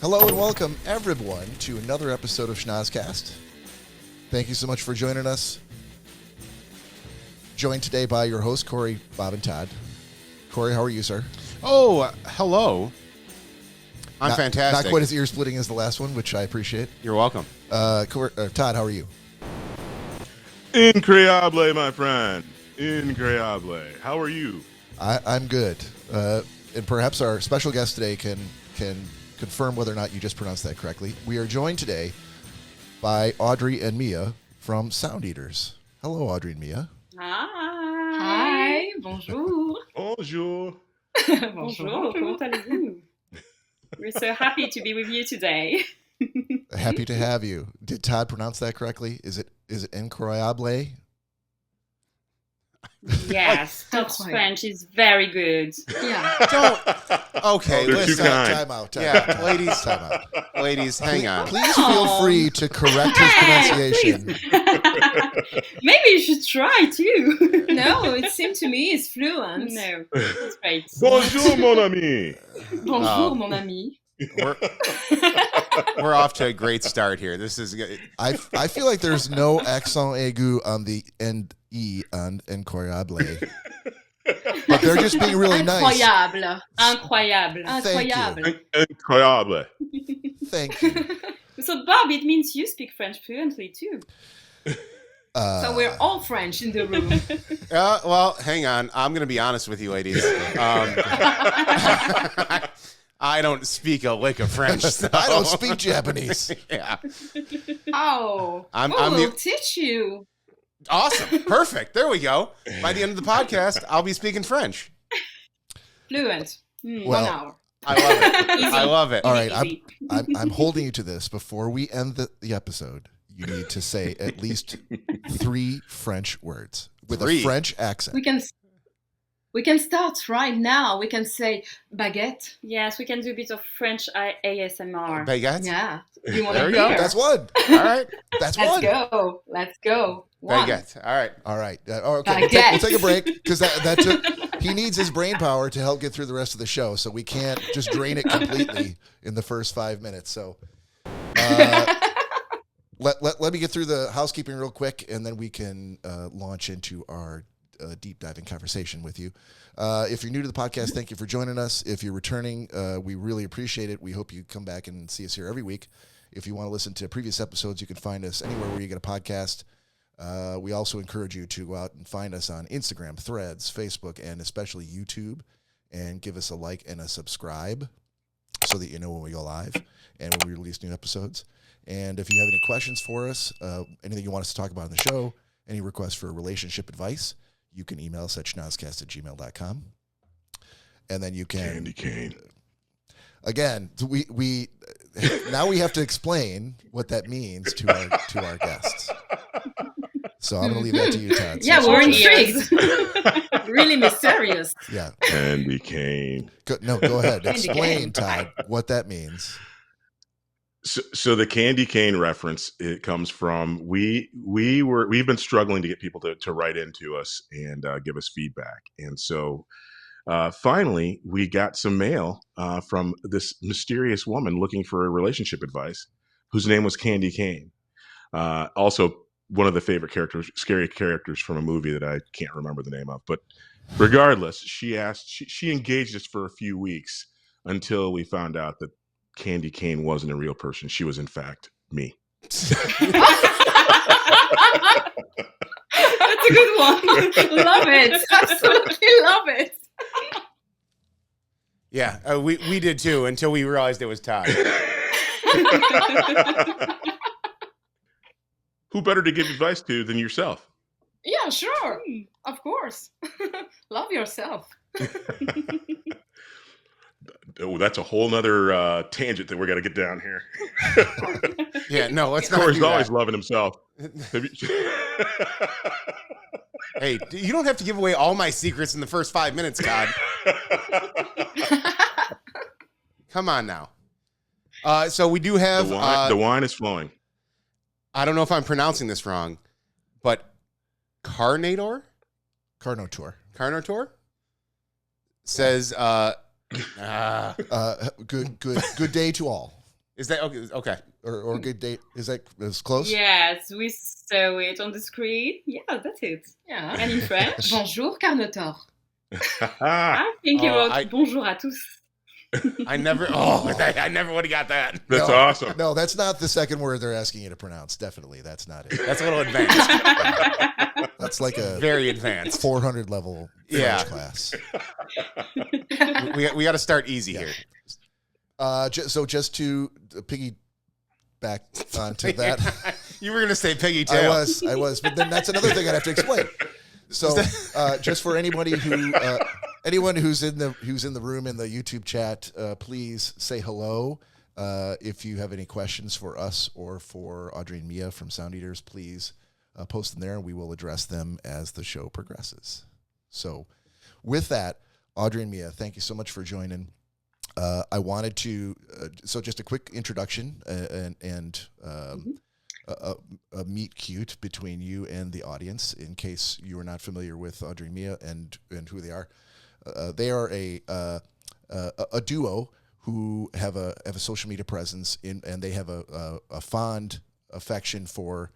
Hello and welcome, everyone, to another episode of Schnozzcast. Thank you so much for joining us. Joined today by your hosts, Corey, Bob, and Todd. Corey, how are you, sir? Oh, hello. I'm fantastic. Not quite as ear-splitting as the last one, which I appreciate. You're welcome. Todd, how are you? Increíble, my friend. Increíble. How are you? I'm good. And perhaps our special guest today can confirm whether or not you just pronounced that correctly. We are joined today by Audrey and Mia from Sound Eaters. Hello, Audrey and Mia. Hi, bonjour. Bonjour. Bonjour, comment allez-vous? We're so happy to be with you today. Happy to have you. Did Todd pronounce that correctly? Is it incroyable? Yes, Todd's French is very good. Yeah. Okay, They're too listen. kind. Time out. Yeah, ladies, Time out. ladies, hang on. Please feel free to correct his pronunciation. Maybe you should try too. No, it seemed to me it's fluent. No, that's great. Bonjour, mon ami. Bonjour, mon ami. We're off to a great start here. This is good. I feel like there's no accent aigu on the end E on incroyable. But they're just being really nice. Incroyable. Incroyable. Incroyable. Incroyable. Thank you. So, Bob, it means you speak French fluently too. So we're all French in the room. Well, hang on. I'm going to be honest with you, ladies. I don't speak a lick of French. So. I don't speak Japanese. Yeah. Oh, I'm we'll the- teach you. Awesome. Perfect. There we go. By the end of the podcast, I'll be speaking French. Fluent. Well, 1 hour. I love it. Easy. I love it. All right, Easy. I'm holding you to this. Before we end the episode, you need to say at least 3 French words with 3. a French accent. We can start right now. We can say baguette. Yes, we can do a bit of French ASMR. Baguette? Yeah. You want There to we go. hear? That's one. All right. That's Let's one. go. Let's go. 1. Baguette. All right. All right. Okay. We'll Baguette. take a break because that took. He needs his brain power to help get through the rest of the show, so we can't just drain it completely in the first 5 minutes. So, let me get through the housekeeping real quick, and then we can launch into our deep diving conversation with you. If you're new to the podcast, thank you for joining us. If you're returning, we really appreciate it. We hope you come back and see us here every week. If you want to listen to previous episodes, you can find us anywhere where you get a podcast. We also encourage you to go out and find us on Instagram, Threads, Facebook, and especially YouTube, and give us a like and a subscribe so that you know when we go live and when we release new episodes. And if you have any questions for us, anything you want us to talk about on the show, any requests for relationship advice, you can email us at schnozzcast@gmail.com. And then you can... Candy cane. Again, we now we have to explain what that means to our guests. So I'm going to leave that to you, Todd. Yeah, So- we're intrigued. Really mysterious. Yeah. Candy cane. Go ahead. Explain, Todd, what that means. So the candy cane reference, it comes from we've been struggling to get people to write into us and give us feedback, and so finally we got some mail from this mysterious woman looking for relationship advice, whose name was Candy Cane. Also, one of the favorite characters, scary characters from a movie that I can't remember the name of, but regardless, she engaged us for a few weeks until we found out that Candy Cane wasn't a real person. She was, in fact, me. That's a good one. Love it. Absolutely love it. Yeah, we did too until we realized it was Todd. Who better to give advice to than yourself? Yeah, sure. Of course. Love yourself. Oh, that's a whole nother tangent that we're going to get down here. Yeah, no, let's not Corey's do always that. loving himself. Hey, you don't have to give away all my secrets in the first 5 minutes, Todd. Come on now. So we do have... the wine is flowing. I don't know if I'm pronouncing this wrong, but Carnotaur says... Good day to all. Is that okay? Okay. Or good date? Is that as close? Yes, we saw it on the screen. Yeah, that's it. Yeah. And in French, Bonjour, Carnotaur. I think he wrote bonjour à tous. I never would have got that. That's awesome. No, that's not the second word they're asking you to pronounce. Definitely, that's not it. That's a little advanced. That's like a Very advanced. 400 level French class. We got to start easy here. So just to piggyback onto that, You were going to say piggy tail. I was, but then that's another thing I'd have to explain. So just for anybody anyone who's in the room in the YouTube chat, please say hello. If you have any questions for us or for Audrey and Mia from Sound Eaters, please post them there, and we will address them as the show progresses. So with that, Audrey and Mia, thank you so much for joining. I wanted to so just a quick introduction and a meet cute between you and the audience, in case you are not familiar with Audrey and Mia and who they are. They are a duo who have a social media presence and they have a fond affection for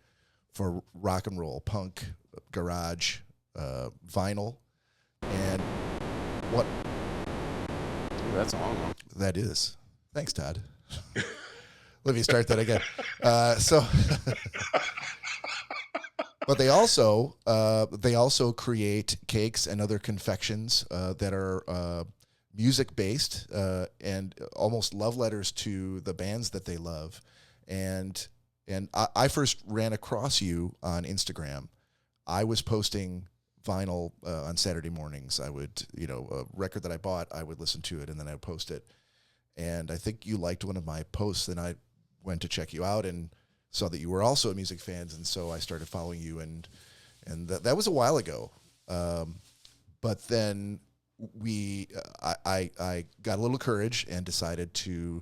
rock and roll, punk, garage, vinyl, and what. Ooh, that's a long one. That is. Thanks, Todd. Let me start that again. But they also create cakes and other confections that are music based and almost love letters to the bands that they love. And I first ran across you on Instagram. I was posting vinyl on Saturday mornings. I would, a record that I bought, I would listen to it and then I would post it. And I think you liked one of my posts, and I went to check you out and saw that you were also a music fan, and so I started following you, and that was a while ago. But then I got a little courage and decided to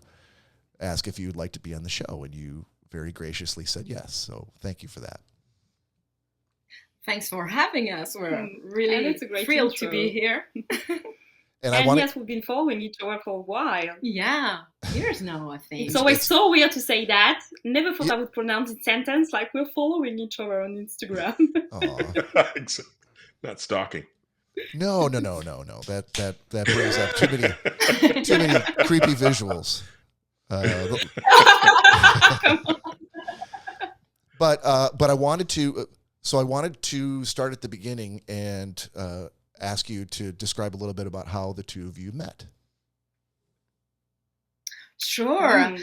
ask if you'd like to be on the show, and you very graciously said yes. So thank you for that. Thanks for having us. We're really thrilled to be here. And yes, we've been following each other for a while. Yeah, years now, I think. It's always so weird to say that. Never thought I would pronounce it sentence like we're following each other on Instagram. Not stalking. No. That brings up too many creepy visuals. But I wanted to. So I wanted to start at the beginning and ask you to describe a little bit about how the two of you met. Sure.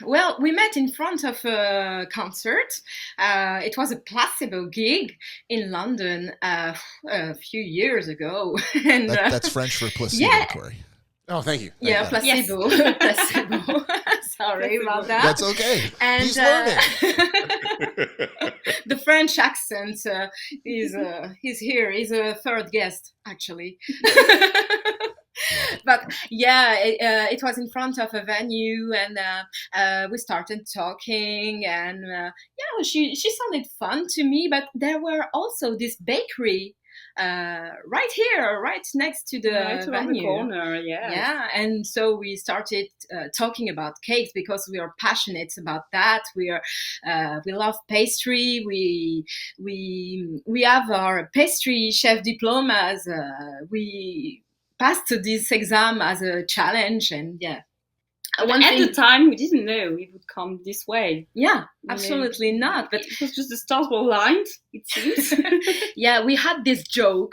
Well, we met in front of a concert. It was a Placebo gig in London a few years ago. And that's French for placebotory. Oh, thank you. Yeah, placebo. Yes. Placebo. Sorry about that. That's okay. And, he's learning. The French accent is here. He's a third guest, actually. But yeah, it was in front of a venue, and we started talking, and she sounded fun to me. But there were also this bakery right here, right next to the venue. Around the corner, yeah. Yeah, and so we started talking about cakes because we are passionate about that. We love pastry. We have our pastry chef diplomas. We passed this exam as a challenge, and yeah. At the time, we didn't know it would come this way. Yeah, absolutely not. But it was just the stars were aligned, it seems. Yeah, we had this joke,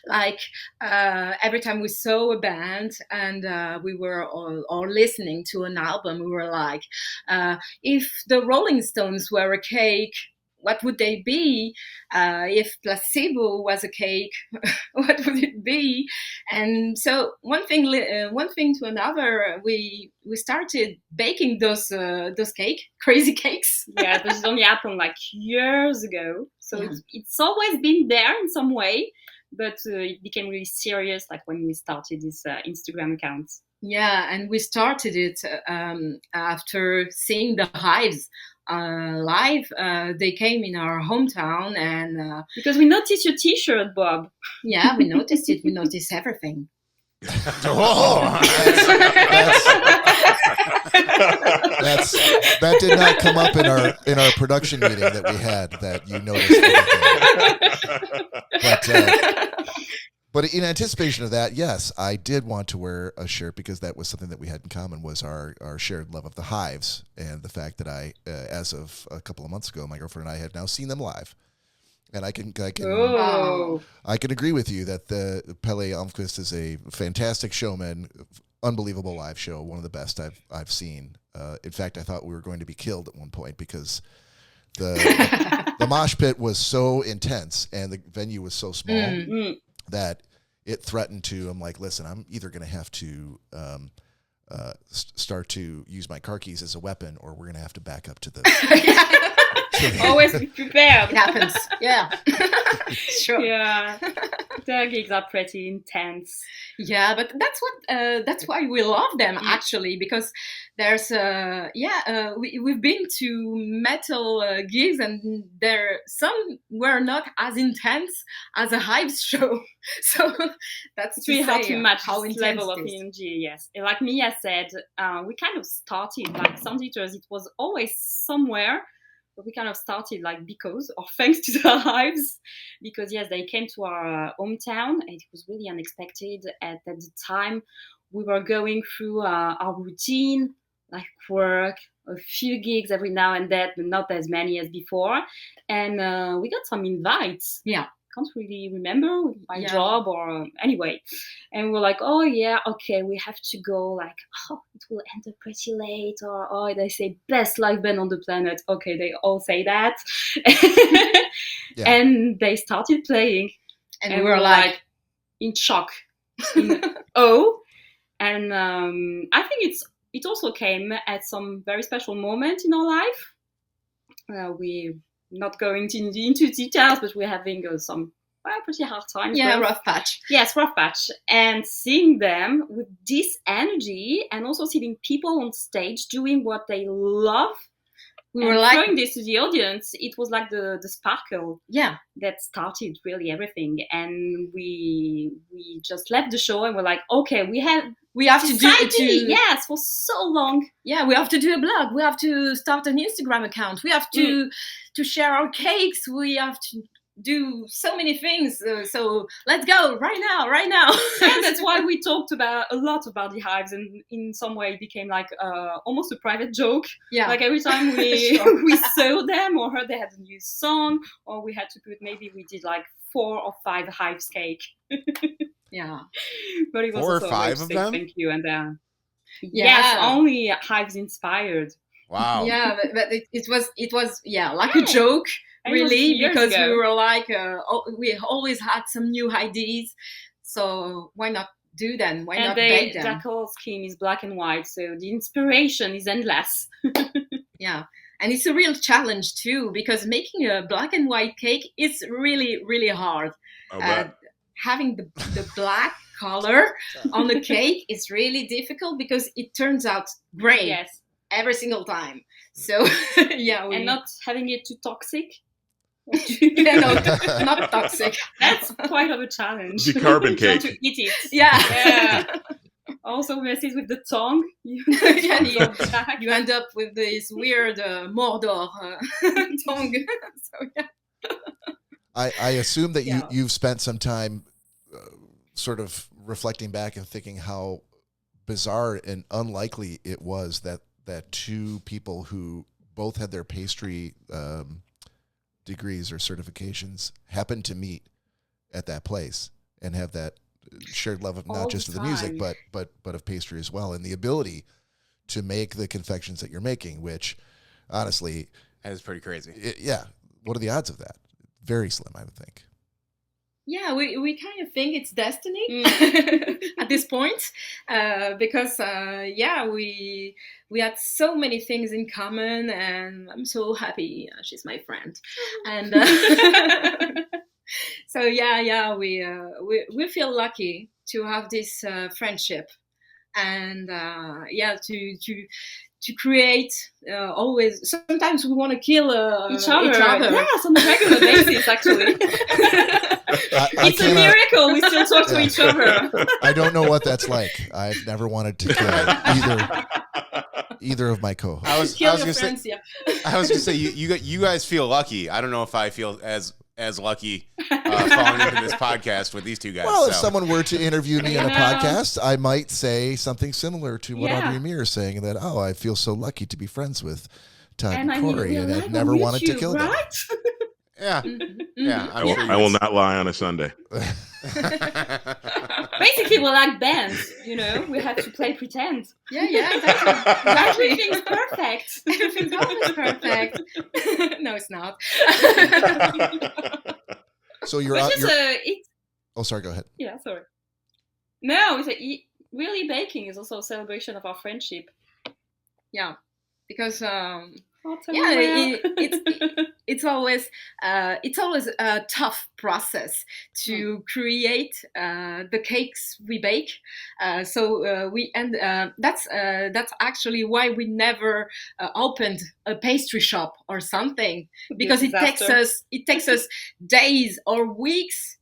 like every time we saw a band and we were all listening to an album, we were like, if the Rolling Stones were a cake, what would they be? If placebo was a cake, what would it be? And so one thing to another, we started baking those crazy cakes. Yeah, this only happened like years ago. So it's always been there in some way, but it became really serious like when we started this Instagram account. Yeah, and we started it after seeing the Hives live. They came in our hometown, and because we noticed your T-shirt, Bob. Yeah, we noticed it. We noticed everything. That did not come up in our production meeting that we had, that you noticed everything. But in anticipation of that, yes, I did want to wear a shirt because that was something that we had in common, was our shared love of the Hives, and the fact that I, as of a couple of months ago, my girlfriend and I have now seen them live. And I can agree with you that the Pelle Almqvist is a fantastic showman, unbelievable live show, one of the best I've seen. In fact, I thought we were going to be killed at one point because the mosh pit was so intense and the venue was so small that it threatened to. I'm like, listen, I'm either going to have to start to use my car keys as a weapon, or we're going to have to back up to the. Always be prepared. It happens. Yeah. Sure. Yeah. The gigs are pretty intense. Yeah, but that's why we love them, actually, because there's we've been to metal gigs, and some were not as intense as a Hives show. So that's it's really hard to match how this intense level of energy. Yes, like Mia said, we kind of started like Sound Eaters. It was always somewhere. But we kind of started like because, or thanks to the Hives, because yes, they came to our hometown, and it was really unexpected. At the time, we were going through our routine, like work, a few gigs every now and then, but not as many as before. And we got some invites. Yeah. Can't really remember my job or anyway. And we're like, oh yeah, okay, we have to go, like, oh, it will end up pretty late, or oh, they say best live band on the planet. Okay, they all say that. And they started playing, and we were like in shock. And I think it also came at some very special moment in our life. We not going into details, but we're having some pretty hard times. Yeah, rough patch. Yes, rough patch. And seeing them with this energy, and also seeing people on stage doing what they love, we were like throwing this to the audience. It was like the sparkle. Yeah, that started really everything. And we just left the show, and we're like, okay, we have to do it. Yes, for so long. Yeah, we have to do a blog. We have to start an Instagram account. We have to share our cakes. We have to do so many things. So let's go right now. And that's why we talked a lot about the Hives, and in some way it became like almost a private joke. Yeah. Like every time we saw them or heard they had a new song, or we had to put, maybe we did like 4 or 5 Hives cake. Yeah. But it was 4 or also 5 of them? Thank you. And yes, only Hives inspired. Wow. Yeah, but it was like a joke, really, because we were like, we always had some new ideas, so why not do them? Why not bake them? Jackal's skin is black and white, so the inspiration is endless. Yeah, and it's a real challenge too, because making a black and white cake is really, really hard. Having the black color on the cake is really difficult because it turns out gray. Yes. Every single time. So, and not having it too toxic. Not toxic. That's quite of a challenge. The carbon cake. To eat it. Yeah. Also messes with the tongue. You end up with this weird Mordor tongue. So, yeah. I assume that you've spent some time sort of reflecting back and thinking how bizarre and unlikely it was that 2 people who both had their pastry degrees or certifications happened to meet at that place and have that shared love of not just of the music, but of pastry as well, and the ability to make the confections that you're making, which honestly, that is pretty crazy. Mm. What are the odds of that? Very slim, I would think. Yeah, we kind of think it's destiny at this point, because we had so many things in common, and I'm so happy she's my friend, and so we feel lucky to have this friendship, and to create always. Sometimes we want to kill each other. Yes, on a regular basis, actually. It's a miracle we still talk to each other. I don't know what that's like. I've never wanted to kill either of my co-hosts. I was Kill gonna your say, friends, yeah. I was gonna say you guys feel lucky. I don't know if I feel as lucky falling into this podcast with these two guys. Well, if so. someone were to interview me in a Yeah. podcast, I might say something similar to what Yeah. Audrey Amir is saying, that, I feel so lucky to be friends with Todd And and Corey, and I've we'll never meet wanted to you, kill them. right? Yeah, Mhm. yeah. I'm sure I will not lie on a Sunday. Basically, we're like bands, you know. We have to play pretend. Yeah, exactly. Everything's perfect. Everything's always perfect. No, it's not. So you're Which out. is it's Oh, sorry. Go ahead. yeah, sorry. No, really baking is also a celebration of our friendship. Yeah, because Hot yeah, everywhere. it's always a tough process to create the cakes we bake. That's actually why we never opened a pastry shop or something, because it takes us days or weeks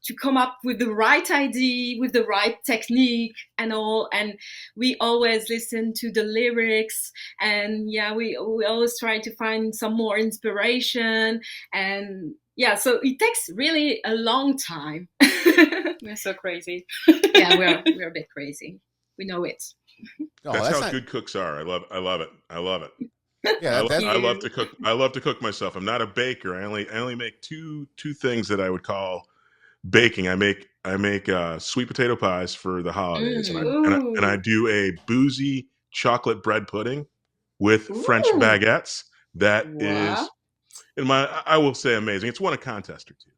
to come up with the right idea, with the right technique and all. And we always listen to the lyrics, and we always try to find some more inspiration. And so it takes really a long time. We're so crazy. Yeah, we're a bit crazy. We know it. No, That's how not, good cooks are. I love it. Yeah, I love to cook. I love to cook myself. I'm not a baker. I only make two things that I would call baking. I make sweet potato pies for the holidays, and I do a boozy chocolate bread pudding with French baguettes. That is, I will say, amazing. It's won a contest or two.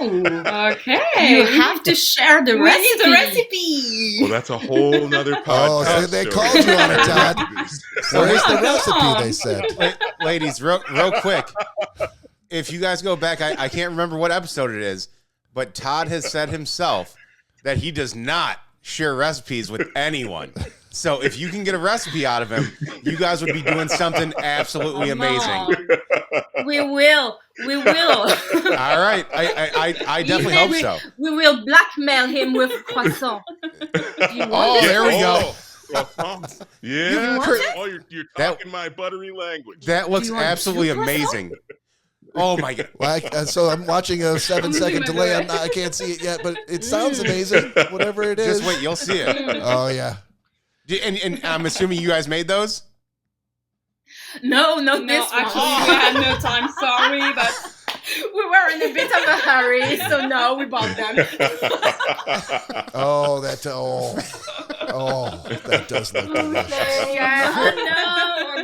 Okay. You have to share the We recipe. need the recipe. Well, that's a whole nother podcast. Oh, so they story. called you on it, Todd. Where's the recipe? They said. ladies, real quick. If you guys go back, I can't remember what episode it is, but Todd has said himself that he does not share recipes with anyone. So if you can get a recipe out of him, you guys would be doing something absolutely amazing. We will. All right, I definitely hope so. We will blackmail him with croissant. Oh, there we go. Yeah. want it? You're talking my buttery language. That looks Do you want absolutely two croissants? amazing. Oh my god! So I'm watching a 7-second delay. I can't see it yet, but it sounds amazing. Whatever it is. Just wait, you'll see it. Oh yeah. And I'm assuming you guys made those? No, not No, this actually, one. we had no time. Sorry, but We were in a bit of a hurry, so no, we bought them. Oh, that does look delicious. Yeah. Oh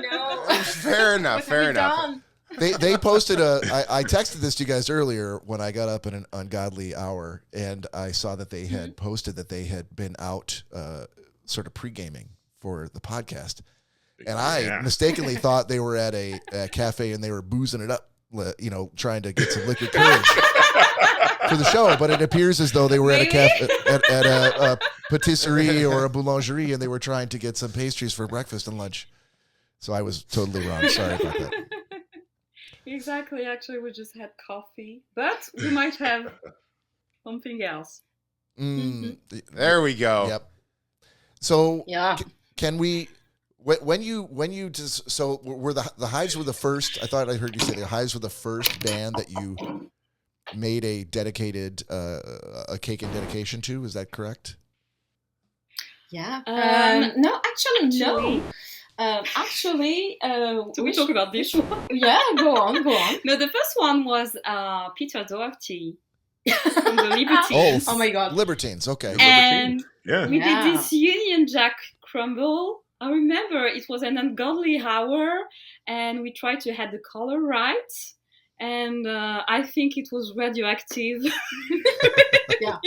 no. Fair enough. What have we done? They posted I texted this to you guys earlier when I got up in an ungodly hour, and I saw that they had posted that they had been out sort of pre-gaming for the podcast. And I mistakenly thought they were at a cafe and they were boozing it up, trying to get some liquid courage for the show. But it appears as though they were at a cafe, at a patisserie or a boulangerie, and they were trying to get some pastries for breakfast and lunch. So I was totally wrong. Sorry about that. exactly. Actually, we just had coffee, but we might have something else. There we go. Yep. So Yeah. can we? When you just were the Hives were the first? I thought I heard you say the Hives were the first band that you made a dedicated a cake and dedication to. Is that correct? Yeah. No. So we talk about this one. Yeah, go on. No, the first one was Peter Doherty from the Libertines. Oh my God. Libertines. Okay. And Yeah. we did this Union Jack crumble. I remember it was an ungodly hour, and we tried to have the color right. And I think it was radioactive. Yeah.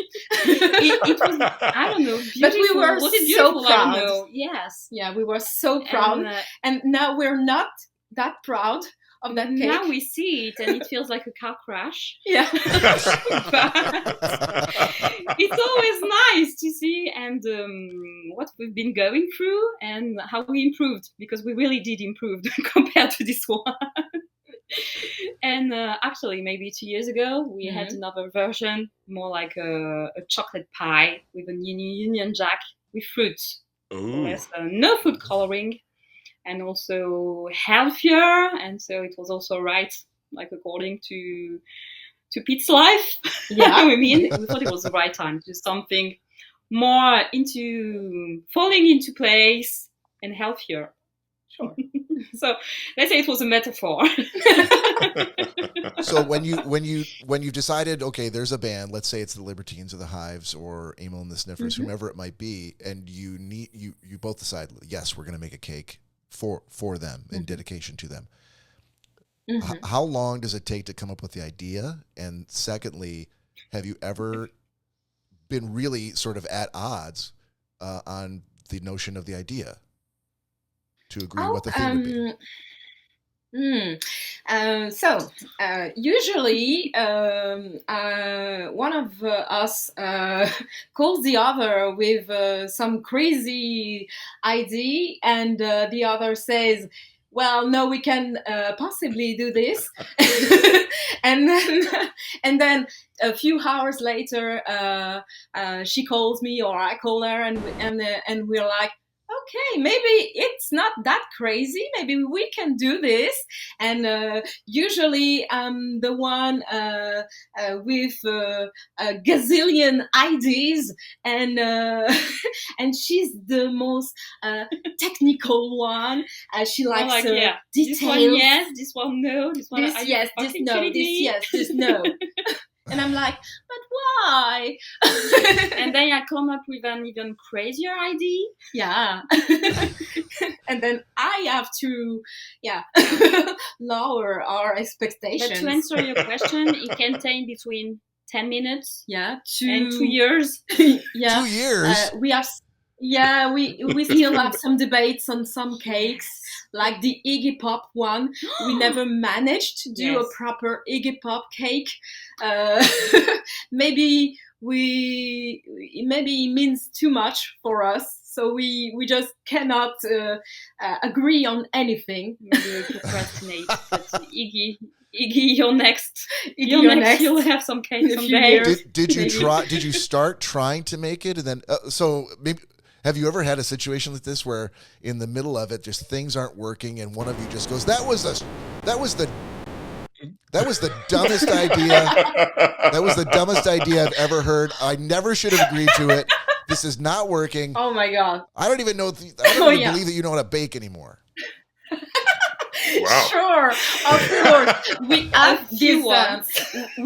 it was, I don't know, beautiful. But we were was it so beautiful? I proud. don't know. Yes. Yeah, we were so proud. And now we're not that proud of that cake. Now we see it, and it feels like a car crash. Yeah. But it's always nice to see and what we've been going through and how we improved, because we really did improve compared to this one. And actually, maybe 2 years ago, we had another version, more like a chocolate pie with a Union Jack with fruit. Ooh. less no food coloring, and also healthier. And so it was also right, like according to Pete's life. Yeah. we thought it was the right time to do something more into falling into place and healthier. Sure. So let's say it was a metaphor. So when you decided, okay, there's a band, let's say it's the Libertines or the Hives or Emil and the Sniffers, whomever it might be, and you both decide, yes, we're going to make a cake for them in dedication to them. How long does it take to come up with the idea? And secondly, have you ever been really sort of at odds on the notion of the idea to agree what the theme would be? Usually one of us calls the other with some crazy idea, and the other says, well, no, we can possibly do this. and then a few hours later, she calls me or I call her, and we're like, okay, maybe it's not that crazy. Maybe we can do this. And usually I'm the one with a gazillion ideas, and she's the most technical one. She likes details. This one yes, this one no, this one this yes, this no, this yes, this no. And I'm like, but why? And then I come up with an even crazier idea. Yeah. And then I have to, lower our expectations. But to answer your question, it can take between 10 minutes and 2 years. Yeah. 2 years? We still have some debates on some cakes, like the Iggy Pop one. We never managed to do a proper Iggy Pop cake. Maybe it means too much for us, so we just cannot agree on anything. Maybe we procrastinate. But Iggy, you're next. You're next. You'll have some cake someday. Did you try? Did you start trying to make it, and then so maybe? Have you ever had a situation like this where in the middle of it, just things aren't working, and one of you just goes, "That was the dumbest idea. That was the dumbest idea I've ever heard. I never should have agreed to it. This is not working." Oh my God! I don't even know. I don't even believe that you know how to bake anymore. Wow. Sure, of course. We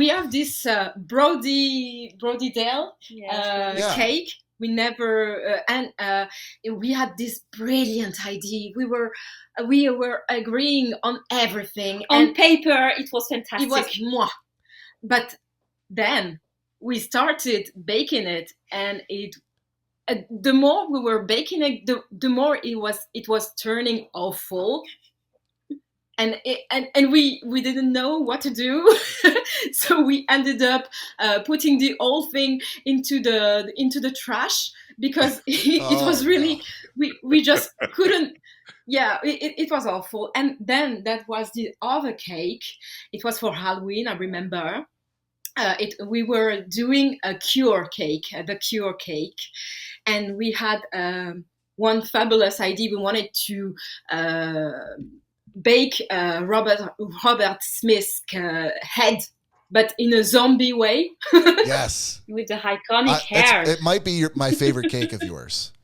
have this Brody Dale cake. We never we had this brilliant idea. We were agreeing on everything. On paper, it was fantastic. It was moi. But then we started baking it, and the more we were baking it, the more it was turning awful. And we didn't know what to do, so we ended up putting the whole thing into the trash, because it was really we just couldn't. Yeah, it was awful. And then that was the other cake. It was for Halloween, I remember. We were doing a the cure cake, and we had one fabulous idea. We wanted to bake Robert Smith's head, but in a zombie way. Yes, with the iconic hair. It might be my favorite cake of yours,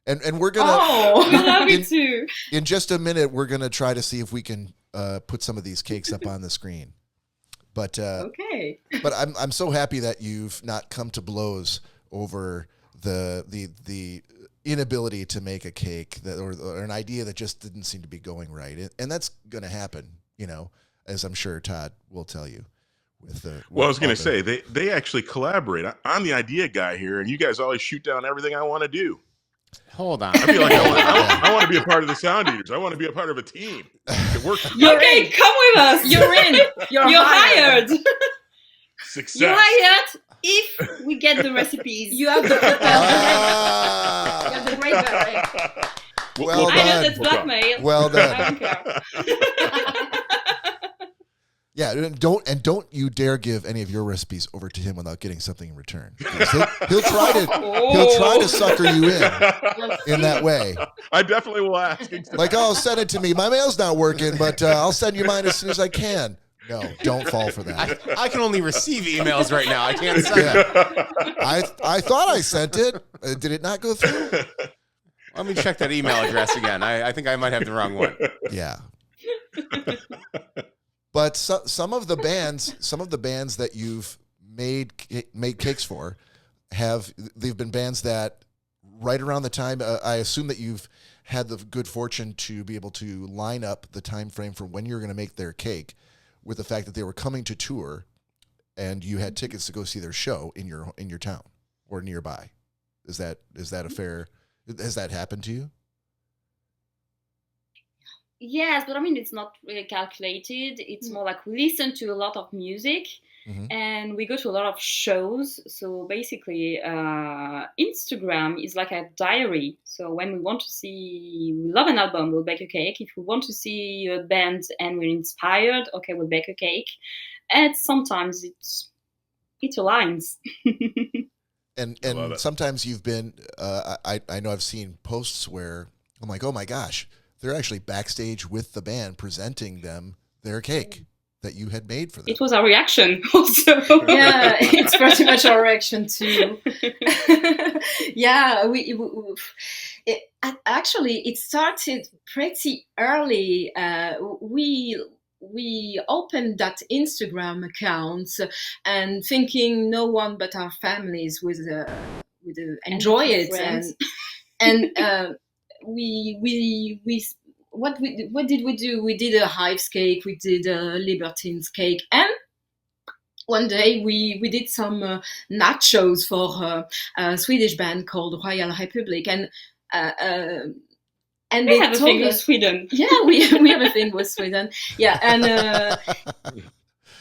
and we're gonna. Oh, I love it too. In just a minute, we're gonna try to see if we can put some of these cakes up on the screen. But okay. But I'm so happy that you've not come to blows over the inability to make a cake or an idea that just didn't seem to be going right, and that's going to happen, as I'm sure Todd will tell you. Well, I was going to say they actually collaborate. I'm the idea guy here, and you guys always shoot down everything I want to do. Hold on. I feel like I want to be a part of the Sound Eaters. I want to be a part of a team. It works. Okay, come with us. You're in. You're hired. Success. You're hired if we get the recipes. You have the you have the great guy. Well I know that's blackmail. Well done. I don't care. Yeah, and don't you dare give any of your recipes over to him without getting something in return. He'll try to sucker you in that way. I definitely will ask. Like, oh, send it to me. My mail's not working, but I'll send you mine as soon as I can. No, don't fall for that. I can only receive emails right now. I can't send them. I thought I sent it. Did it not go through? Let me check that email address again. I think I might have the wrong one. Yeah. But some of the bands that you've made cakes for they've been bands that right around the time I assume that you've had the good fortune to be able to line up the time frame for when you're going to make their cake with the fact that they were coming to tour and you had tickets to go see their show in your town or nearby. Is that a fair? Has that happened to you? Yes, but I mean, it's not really calculated. It's more like we listen to a lot of music and we go to a lot of shows. So basically, Instagram is like a diary. So when we love an album, we'll bake a cake. If we want to see a band and we're inspired, okay, we'll bake a cake. And sometimes it aligns. And sometimes you've been, I know I've seen posts where I'm like, oh my gosh, they're actually backstage with the band presenting them their cake that you had made for them. It was our reaction also. Yeah, it's pretty much our reaction too. Yeah, it started pretty early. We opened that Instagram account and thinking no one but our families would enjoy it, and what did we do? We did a Hives cake, we did a Libertines cake, and one day we did some nachos for a Swedish band called Royal Republic, and we have a thing with Sweden. Yeah, we have a thing with Sweden. Yeah,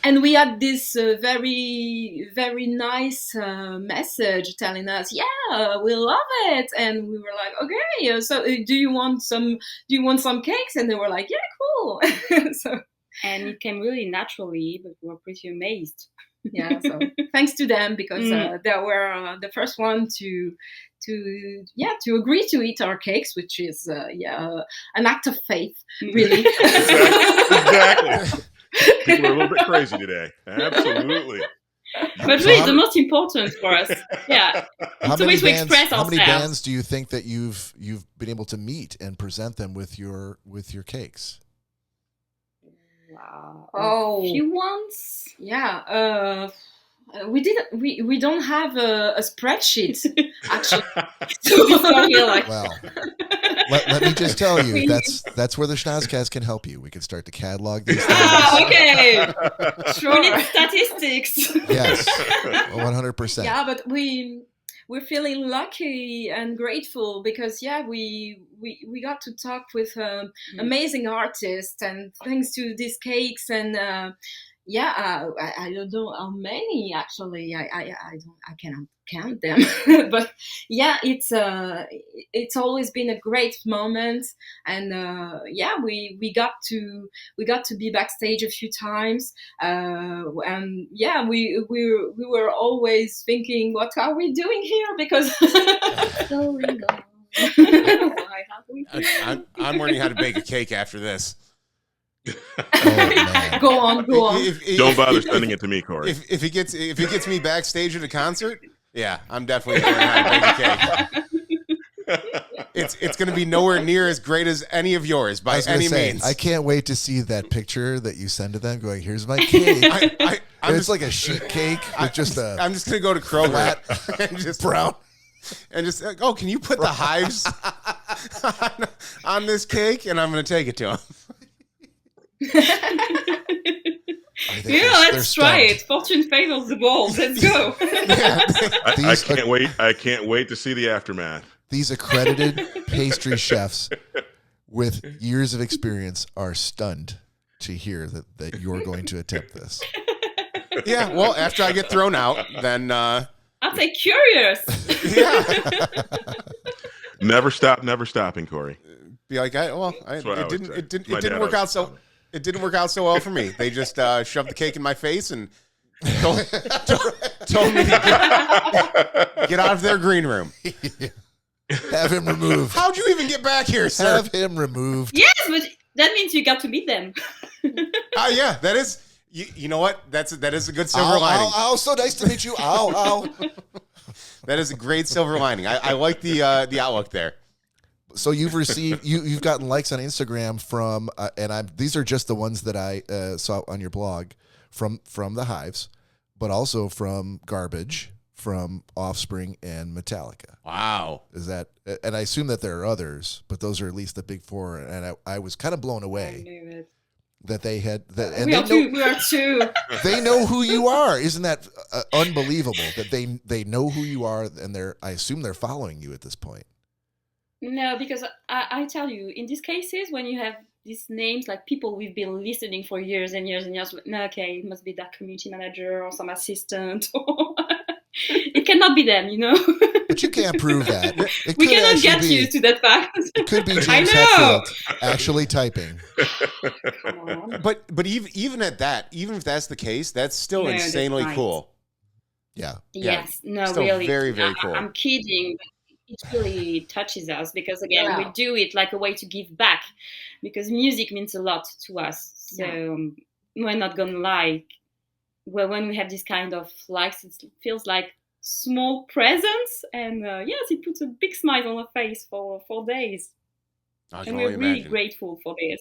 and we had this very, very nice message telling us, yeah, we love it. And we were like, okay, so do you want some cakes? And they were like, yeah, cool. And it came really naturally, but we were pretty amazed. Yeah, so thanks to them, because they were the first one to agree to eat our cakes, which is an act of faith, really. Exactly. People are a little bit crazy today. Absolutely. But really, the most important for us, it's a way to express ourselves. How many bands do you think that you've been able to meet and present them with your cakes? Wow. Oh, a few ones. Yeah. We don't have a spreadsheet actually. Well, let me just tell you, that's where the Schnozzcast can help you. We can start to catalog these things. Okay. Sure. We need statistics. Yes, 100%. Yeah, but we're feeling lucky and grateful because we got to talk with amazing artists, and thanks to these cakes and I don't know how many actually. I cannot count them, but it's always been a great moment, and we got to be backstage a few times, and we were always thinking, what are we doing here? Because I'm learning how to bake a cake after this. Oh, go on. Don't bother sending it to me, Corey. If it gets me backstage at a concert, yeah, I'm definitely learning how to bake a cake. It's going to be nowhere near as great as any of yours by any means. I can't wait to see that picture that you send to them. Going, here's my cake. It's like a sheet cake with just a. I'm just going to go to Kroger and just brown. And just can you put the hives on this cake? And I'm going to take it to them. Let's try it. Fortune favors the bold. Let's go. I can't wait to see the aftermath. These accredited pastry chefs with years of experience are stunned to hear that you're going to attempt this. Yeah, well, after I get thrown out, then I'll say curious. Yeah. Never stopping, Corey. Be like, it didn't work out so. It didn't work out so well for me. They just shoved the cake in my face and told me to get out of their green room. Have him removed. How'd you even get back here, sir? Have him removed. Yes, but that means you got to meet them. Yeah, that is. You know what? That is a good silver lining. Ow, so nice to meet you. Ow. That is a great silver lining. I like the outlook there. So you've gotten likes on Instagram from these are just the ones that I saw on your blog from the Hives, but also from Garbage, from Offspring, and Metallica. Wow. Is that? And I assume that there are others, but those are at least the big four. And I was kind of blown away. I knew it. That they had that, and We are two. they know who you are. Isn't that unbelievable? That they know who you are, and I assume they're following you at this point. No, because I tell you, in these cases, when you have these names, like people we've been listening for years and years and years, no, okay, it must be that community manager or some assistant. It cannot be them, you know. But you can't prove that. We cannot get used to that fact. It could be James I know. Hetfield actually typing. Come on. But even at that, even if that's the case, that's still No, insanely that's nice. cool. Yeah. Yes, no, Still really. very, very cool. I'm kidding. It really touches us because, again, we do it like a way to give back because music means a lot to us. So we're not going to lie. Well, when we have this kind of likes, it feels like small presents. And yes, it puts a big smile on our face for days. And we're really grateful for this.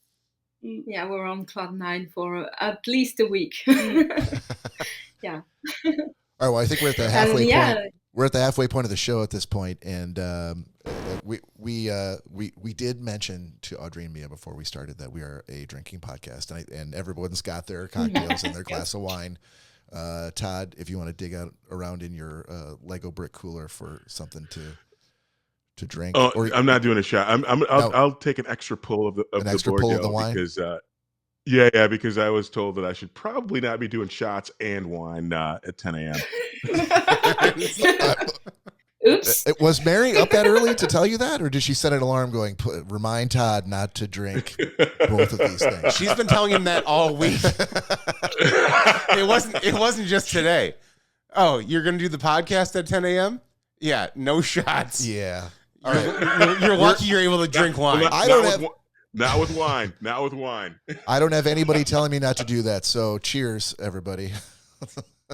Yeah, we're on cloud 9 for at least a week. Yeah. All right. Well, I think we're at the halfway point. We're at the halfway point of the show at this point, and we did mention to Audrey and Mia before we started that we are a drinking podcast, and everyone's got their cocktails and their glass of wine. Todd, if you want to dig out around in your Lego brick cooler for something to drink. Oh, I'm not doing a shot. I'll take an extra pull of the wine because because I was told that I should probably not be doing shots and wine at 10 a.m. Oops. Was Mary up that early to tell you that, or did she set an alarm going, remind Todd not to drink both of these things? She's been telling him that all week. It wasn't just today. Oh, you're going to do the podcast at 10 a.m.? Yeah, no shots. Yeah. All right. You're lucky you're able to drink wine. Not with wine. Not with wine. I don't have anybody telling me not to do that. So cheers, everybody.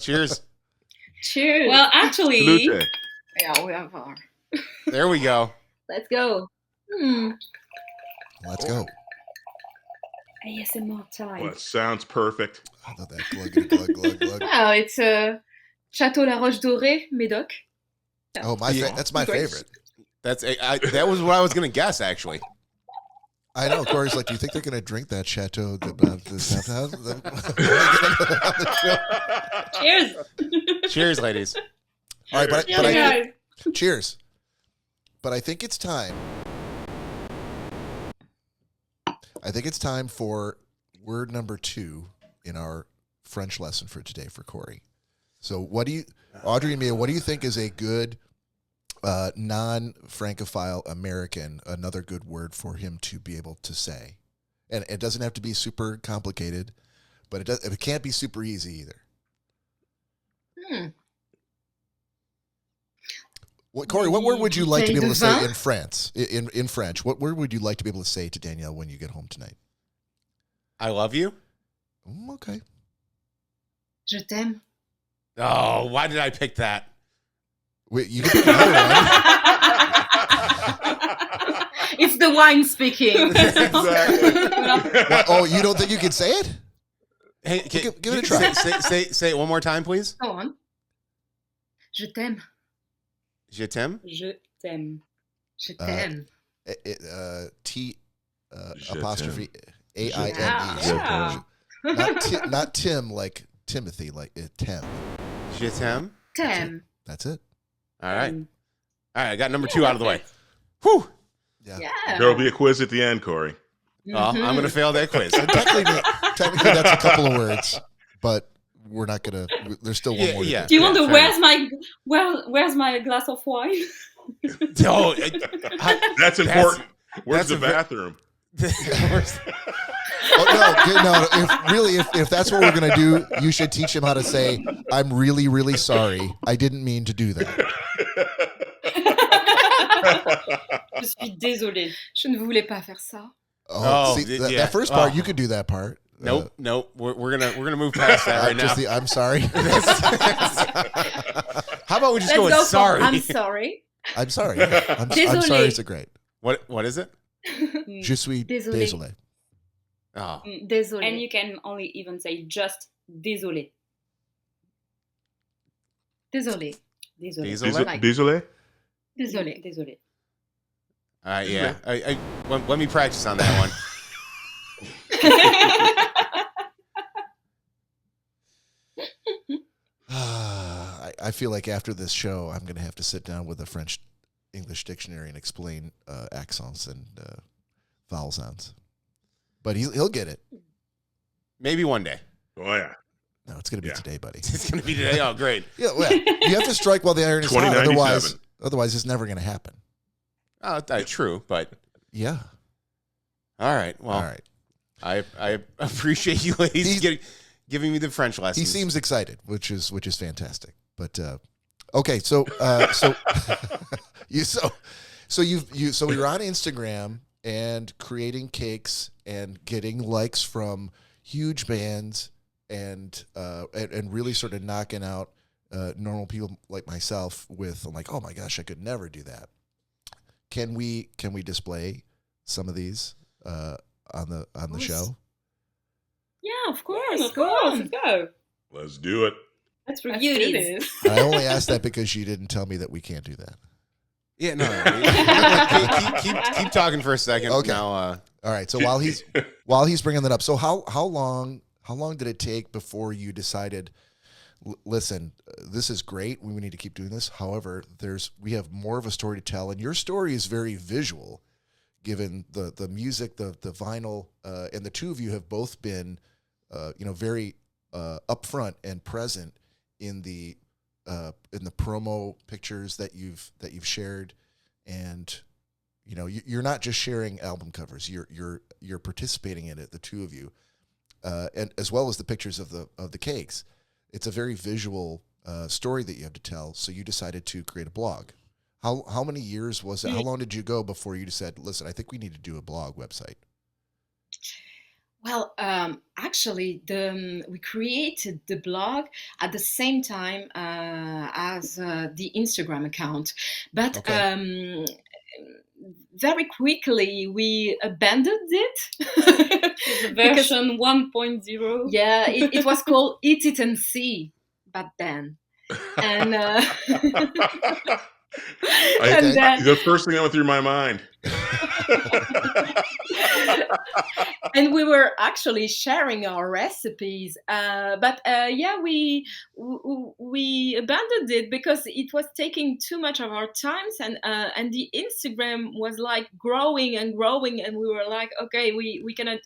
Cheers. Cheers. Well, actually, Salute. Yeah, we have our. There we go. let's go. Let's go. ASMR time. Well, that sounds perfect. I love that glug. Oh, it's Château La Roche Dorée, Médoc. Oh, that's my favorite. That was what I was going to guess, actually. I know. Corey's like, do you think they're going to drink that Chateau? Cheers. Cheers, ladies. All right, but Guys. cheers. But I think it's time. I think it's time for word number 2 in our French lesson for today for Corey. So Audrey and Mia, what do you think is a good non-Francophile American, another good word for him to be able to say? And it doesn't have to be super complicated, but it can't be super easy either. Corey, what word would you like to be able to say in France? In French, what word would you like to be able to say to Danielle when you get home tonight? I love you. Okay. Je t'aime. Oh, why did I pick that? Wait, you can pick another one. It's the wine speaking. What, oh, you don't think you can say it? Hey, give it a try. Say it one more time, please. Go on. Je t'aime. Je t'aime. Je t'aime. Je t'aime. T Je apostrophe t'aime. AIME. Yeah. Not Tim like Timothy, like Tem. Je t'aime. T'aime. That's it. All right. All right. I got number 2 out of the way. Whew. Yeah. There will be a quiz at the end, Corey. Well, I'm going to fail that quiz. And technically, that's a couple of words, but we're not gonna. There's still one more. Yeah. Do you wonder where's my glass of wine? Oh, That's important. Where's that's the bathroom? No. If that's what we're gonna do, you should teach him how to say, "I'm really, really sorry. I didn't mean to do that." Je suis désolée. Je ne voulais pas faire ça. That first part, you could do that part. Nope. We're gonna move past that right now. I'm sorry. How about we just go with for sorry? I'm sorry. I'm sorry. I'm sorry. It's a great. What is it? Je suis désolé. Oh. Désolé. And you can only even say just désolé. Désolé. Désolé. Désolé? Désolé. Désolé. Yeah. Let me practice on that one. I feel like after this show, I'm going to have to sit down with a French English dictionary and explain accents and vowel sounds. But he'll get it. Maybe one day. Oh, yeah. No, it's going to be today, buddy. It's going to be today. Oh, great. Yeah, well, you have to strike while the iron is hot. 2097. Otherwise, it's never going to happen. Oh, true, but Yeah. all right. Well, All right. I appreciate you ladies giving me the French lessons. He seems excited, which is fantastic. But okay, so you're on Instagram and creating cakes and getting likes from huge bands and really sort of knocking out normal people like myself with, I'm like, oh my gosh, I could never do that. Can we display some of these on the show? Yeah, of course. Of course. Let's go. Let's do it. Let's review these. I only asked that because you didn't tell me that we can't do that. Yeah, no. keep talking for a second. Okay. Now, all right. So while he's bringing that up, so how long did it take before you decided? Listen, this is great. We need to keep doing this. However, we have more of a story to tell, and your story is very visual, given the music, the vinyl, and the two of you have both been, very upfront and present in the promo pictures that you've shared, and you're not just sharing album covers. You're participating in it, the two of you, and as well as the pictures of the cakes. It's a very visual story that you have to tell. So you decided to create a blog. How many years was it? How long did you go before you said, listen, I think we need to do a blog website? Well, actually, we created the blog at the same time as the Instagram account, but Okay. Very quickly we abandoned it. The version 1.0. Yeah, it was called Eat It and See back then, and The first thing that went through my mind. and we were actually sharing our recipes, but we abandoned it because it was taking too much of our times, and the Instagram was like growing and growing, and we were like, okay, we cannot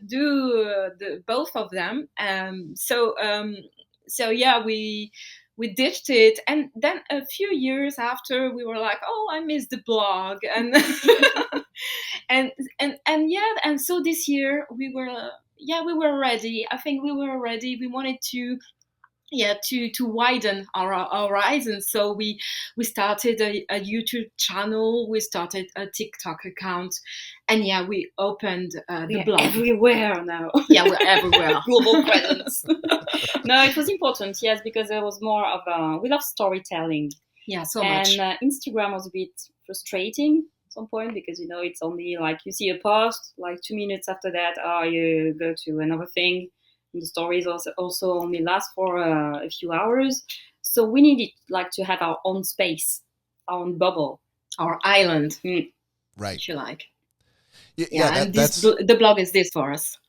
do both of them, we ditched it, and then a few years after we were like, oh, I miss the blog, and and so this year we were ready. I think we were ready. We wanted to widen our horizons, so we started a YouTube channel, we started a TikTok account, and we opened the blog. Everywhere now. Yeah, we're everywhere. Global presence. No, it was important, yes, because there was more of we love storytelling. Yeah, so much. And Instagram was a bit frustrating at some point because, it's only like you see a post, like 2 minutes after that, you go to another thing. And the stories also only last for a few hours. So we needed to have our own space, our own bubble. Our island. Right. If you like. The blog is this for us.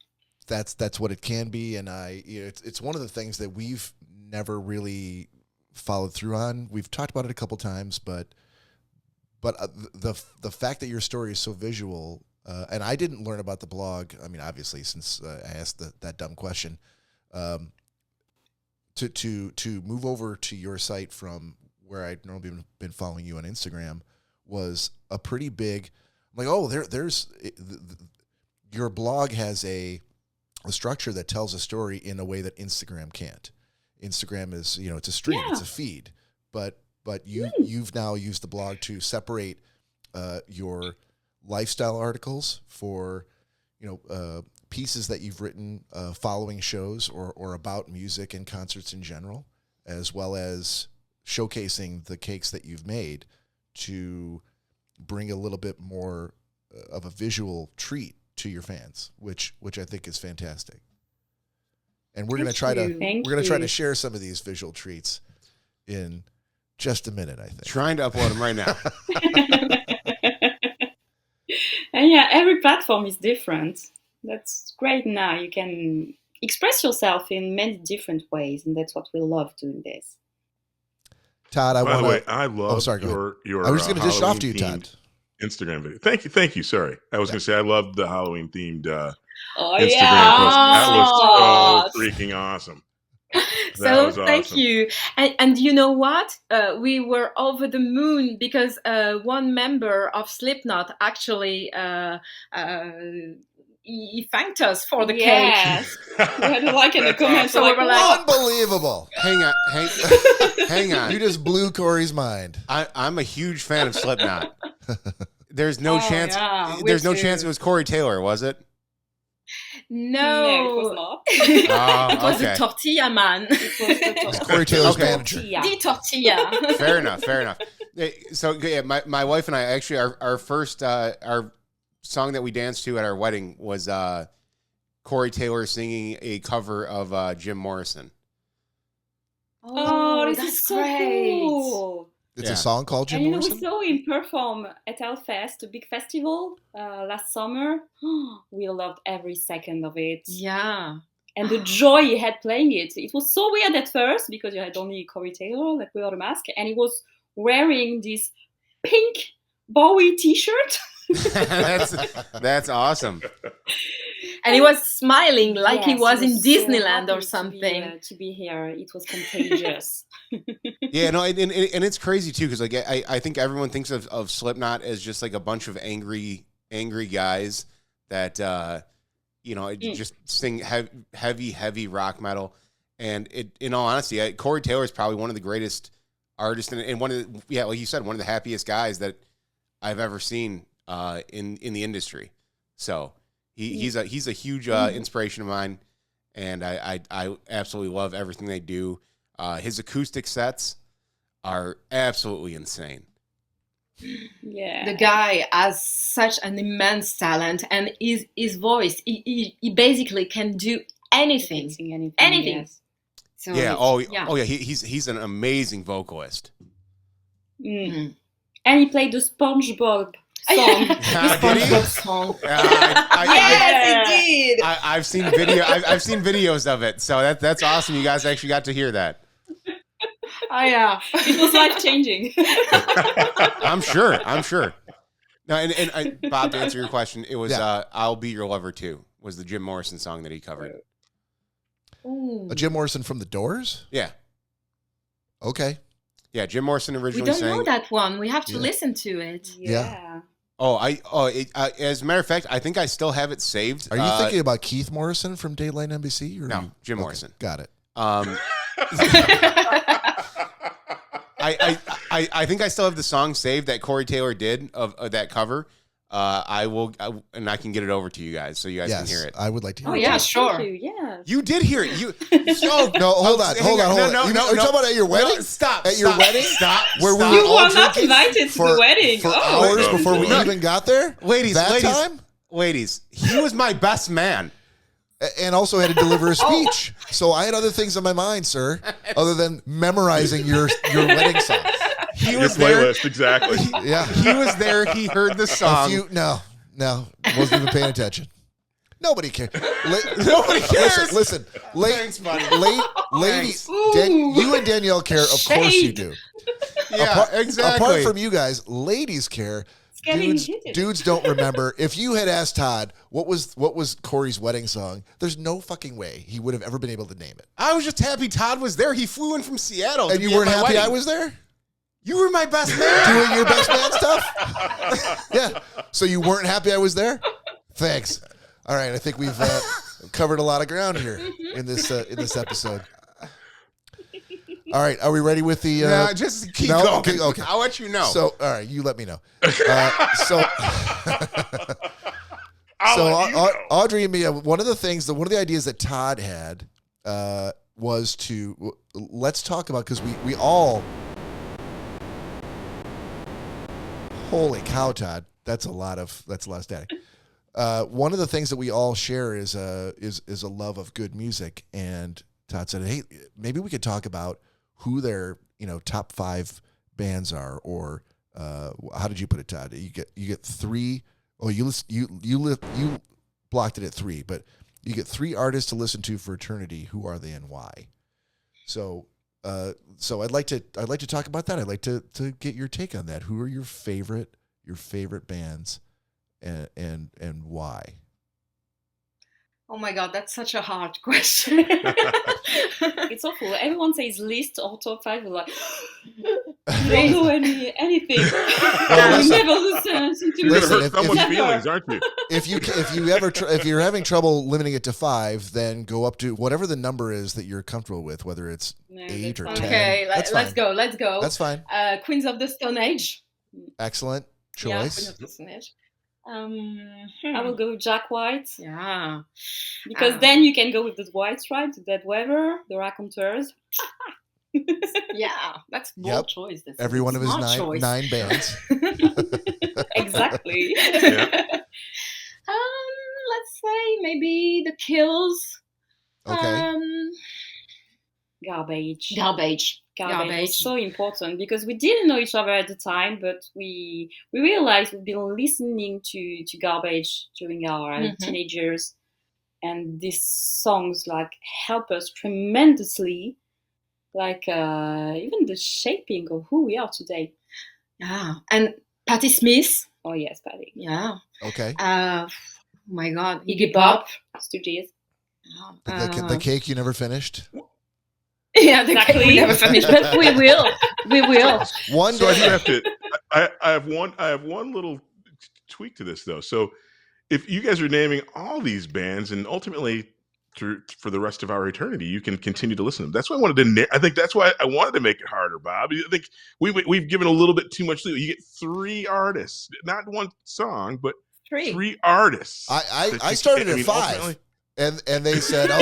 That's what it can be, and it's one of the things that we've never really followed through on. We've talked about it a couple times, but the fact that your story is so visual, and I didn't learn about the blog. I mean, obviously, since I asked that dumb question, to move over to your site from where I'd normally been following you on Instagram was a pretty big. I'm like, oh, there's your blog has a structure that tells a story in a way that Instagram can't. Instagram is, it's a stream, it's a feed, but you've now used the blog to separate your lifestyle articles for, pieces that you've written following shows or about music and concerts in general, as well as showcasing the cakes that you've made to bring a little bit more of a visual treat to your fans, which I think is fantastic. And we're going to try to share some of these visual treats in just a minute, I think. Trying to upload them right now. And yeah, every platform is different. That's great. Now you can express yourself in many different ways, and that's what we love doing this. Todd, By the way, I love sorry, your I was just going to dish off to you, Halloween-themed Todd. Instagram video. Thank you. Sorry, I was going to say I loved the Halloween themed Instagram yeah. post. That was so freaking awesome. So was thank awesome. you. And you know what? We were over the moon because one member of Slipknot actually he thanked us for the cake. Yes. We had a like in the comments. So we were like, Unbelievable. Hang on. You just blew Corey's mind. I'm a huge fan of Slipknot. There's no chance. Yeah, There's no chance it was Corey Taylor, was it? No, it was not. it was okay. the tortilla man. It was the Corey Taylor's Okay. manager. The tortilla. Fair enough. So yeah, my wife and I actually our first our song that we danced to at our wedding was Corey Taylor singing a cover of Jim Morrison. Oh, this that's is so great. cool. It's Yeah. a song called Jim And Morrison? we saw him perform at Hellfest, a big festival, last summer. We loved every second of it. Yeah. And the joy he had playing it. It was so weird at first because you had only Corey Taylor, like without a mask, and he was wearing this pink Bowie t-shirt. That's awesome. And he was smiling like he Yes, was in so Disneyland happy or something. To be here. It was contagious. Yeah, no, and it's crazy too because like I think everyone thinks of Slipknot as just like a bunch of angry guys that just sing heavy rock metal. And in all honesty, Corey Taylor is probably one of the greatest artists and one of the, like you said, one of the happiest guys that I've ever seen in the industry. So he's a huge inspiration of mine, and I absolutely love everything they do. His acoustic sets are absolutely insane. Yeah. The guy has such an immense talent, and his voice, he basically can do anything. Anything. Yes. So yeah. He's an amazing vocalist. Mm. And he played the SpongeBob song. The SpongeBob song. Yes, he did. I've seen videos of it, so that's awesome. You guys actually got to hear that. Oh yeah, It was life changing. I'm sure. Now, and Bob, to answer your question, it was "I'll Be Your Lover Too" was the Jim Morrison song that he covered. Ooh. A Jim Morrison from The Doors? Yeah, Okay. yeah. Jim Morrison We originally don't sang. know that one. We have to Yeah. listen to it. Yeah. As a matter of fact, I think I still have it saved. Are you thinking about Keith Morrison from Daylight NBC? Or No, Jim Okay, Morrison. Got it. I think I still have the song saved that Corey Taylor did of that cover. And I can get it over to you guys so you guys can hear it. I would like to hear Oh it. yeah, Thank sure. you. Yes. You did hear it. You No, hold on. No, You talking about at your wedding? Stop. At your wedding? Stop. Where we stop. were You all were not drinking invited to the wedding. for Oh. hours before we No. even got there? Ladies, time? ladies, he was my best man. And also had to deliver a speech. So I had other things on my mind, sir, other than memorizing your wedding song. He Your was there. playlist, exactly. Yeah. He was there. He heard the song. No, wasn't even paying attention. Nobody cares. Nobody cares. Listen. Thanks, buddy. Lady, Thanks. you and Danielle care. Of course you do. Yeah, exactly. Apart from you guys, ladies care. getting heated. Dudes don't remember. If you had asked Todd what was Corey's wedding song, there's no fucking way he would have ever been able to name it. I was just happy Todd was there. He flew in from Seattle. And you weren't happy I was there? You were my best man. Doing your best man stuff? Yeah. So you weren't happy I was there? Thanks. All right, I think we've covered a lot of ground here in this episode. All right, are we ready with the? No, just keep going. Okay. I'll let you know. So, all right, you let me know. Audrey and Mia, one of the ideas that Todd had was to let's talk about, because we all. Holy cow, Todd! That's a lot of static. One of the things that we all share is a love of good music, and Todd said, "Hey, maybe we could talk about who their top 5 bands are, or how did you put it, Todd? You get 3. Oh, you blocked it at 3, but you get 3 artists to listen to for eternity. Who are they and why? So I'd like to talk about that. I'd like to get your take on that. Who are your favorite bands, and why? Oh my God, that's such a hard question. It's awful. Everyone says list or top 5. We're like, you don't know anything. You never listen to You're Listen, gonna hurt someone's feelings, aren't you? If you're having trouble limiting it to 5, then go up to whatever the number is that you're comfortable with, whether it's 8 or 10. Okay, let's go. That's fine. Queens of the Stone Age. Excellent choice. Yeah, Queens of the Stone Age. I will go with Jack White. Yeah. Because then you can go with the White Stripes, the Dead Weather, the Raconteurs. Yeah, that's bold choice. That's Every one of his 9 bands. Exactly. Yeah. Let's say maybe the Kills. Okay. Garbage. Garbage. Garbage. So important, because we didn't know each other at the time, but we realized we've been listening to Garbage during our teenage years, and these songs help us tremendously, even the shaping of who we are today. Yeah, and Patti Smith. Oh yes, Patti. Yeah. Okay. Oh my God, Iggy Pop, Stooges. The cake you never finished. Yeah, exactly. We never finished, but we will. We will. One So I day. do have to. I have one little tweak to this though. So if you guys are naming all these bands, and ultimately for the rest of our eternity, you can continue to listen to them. That's why I wanted to. I think that's why I wanted to make it harder, Bob. I think we've given a little bit too much. You get 3 artists, not 1 song, but 3 artists. I started at 5. And they said, "Oh,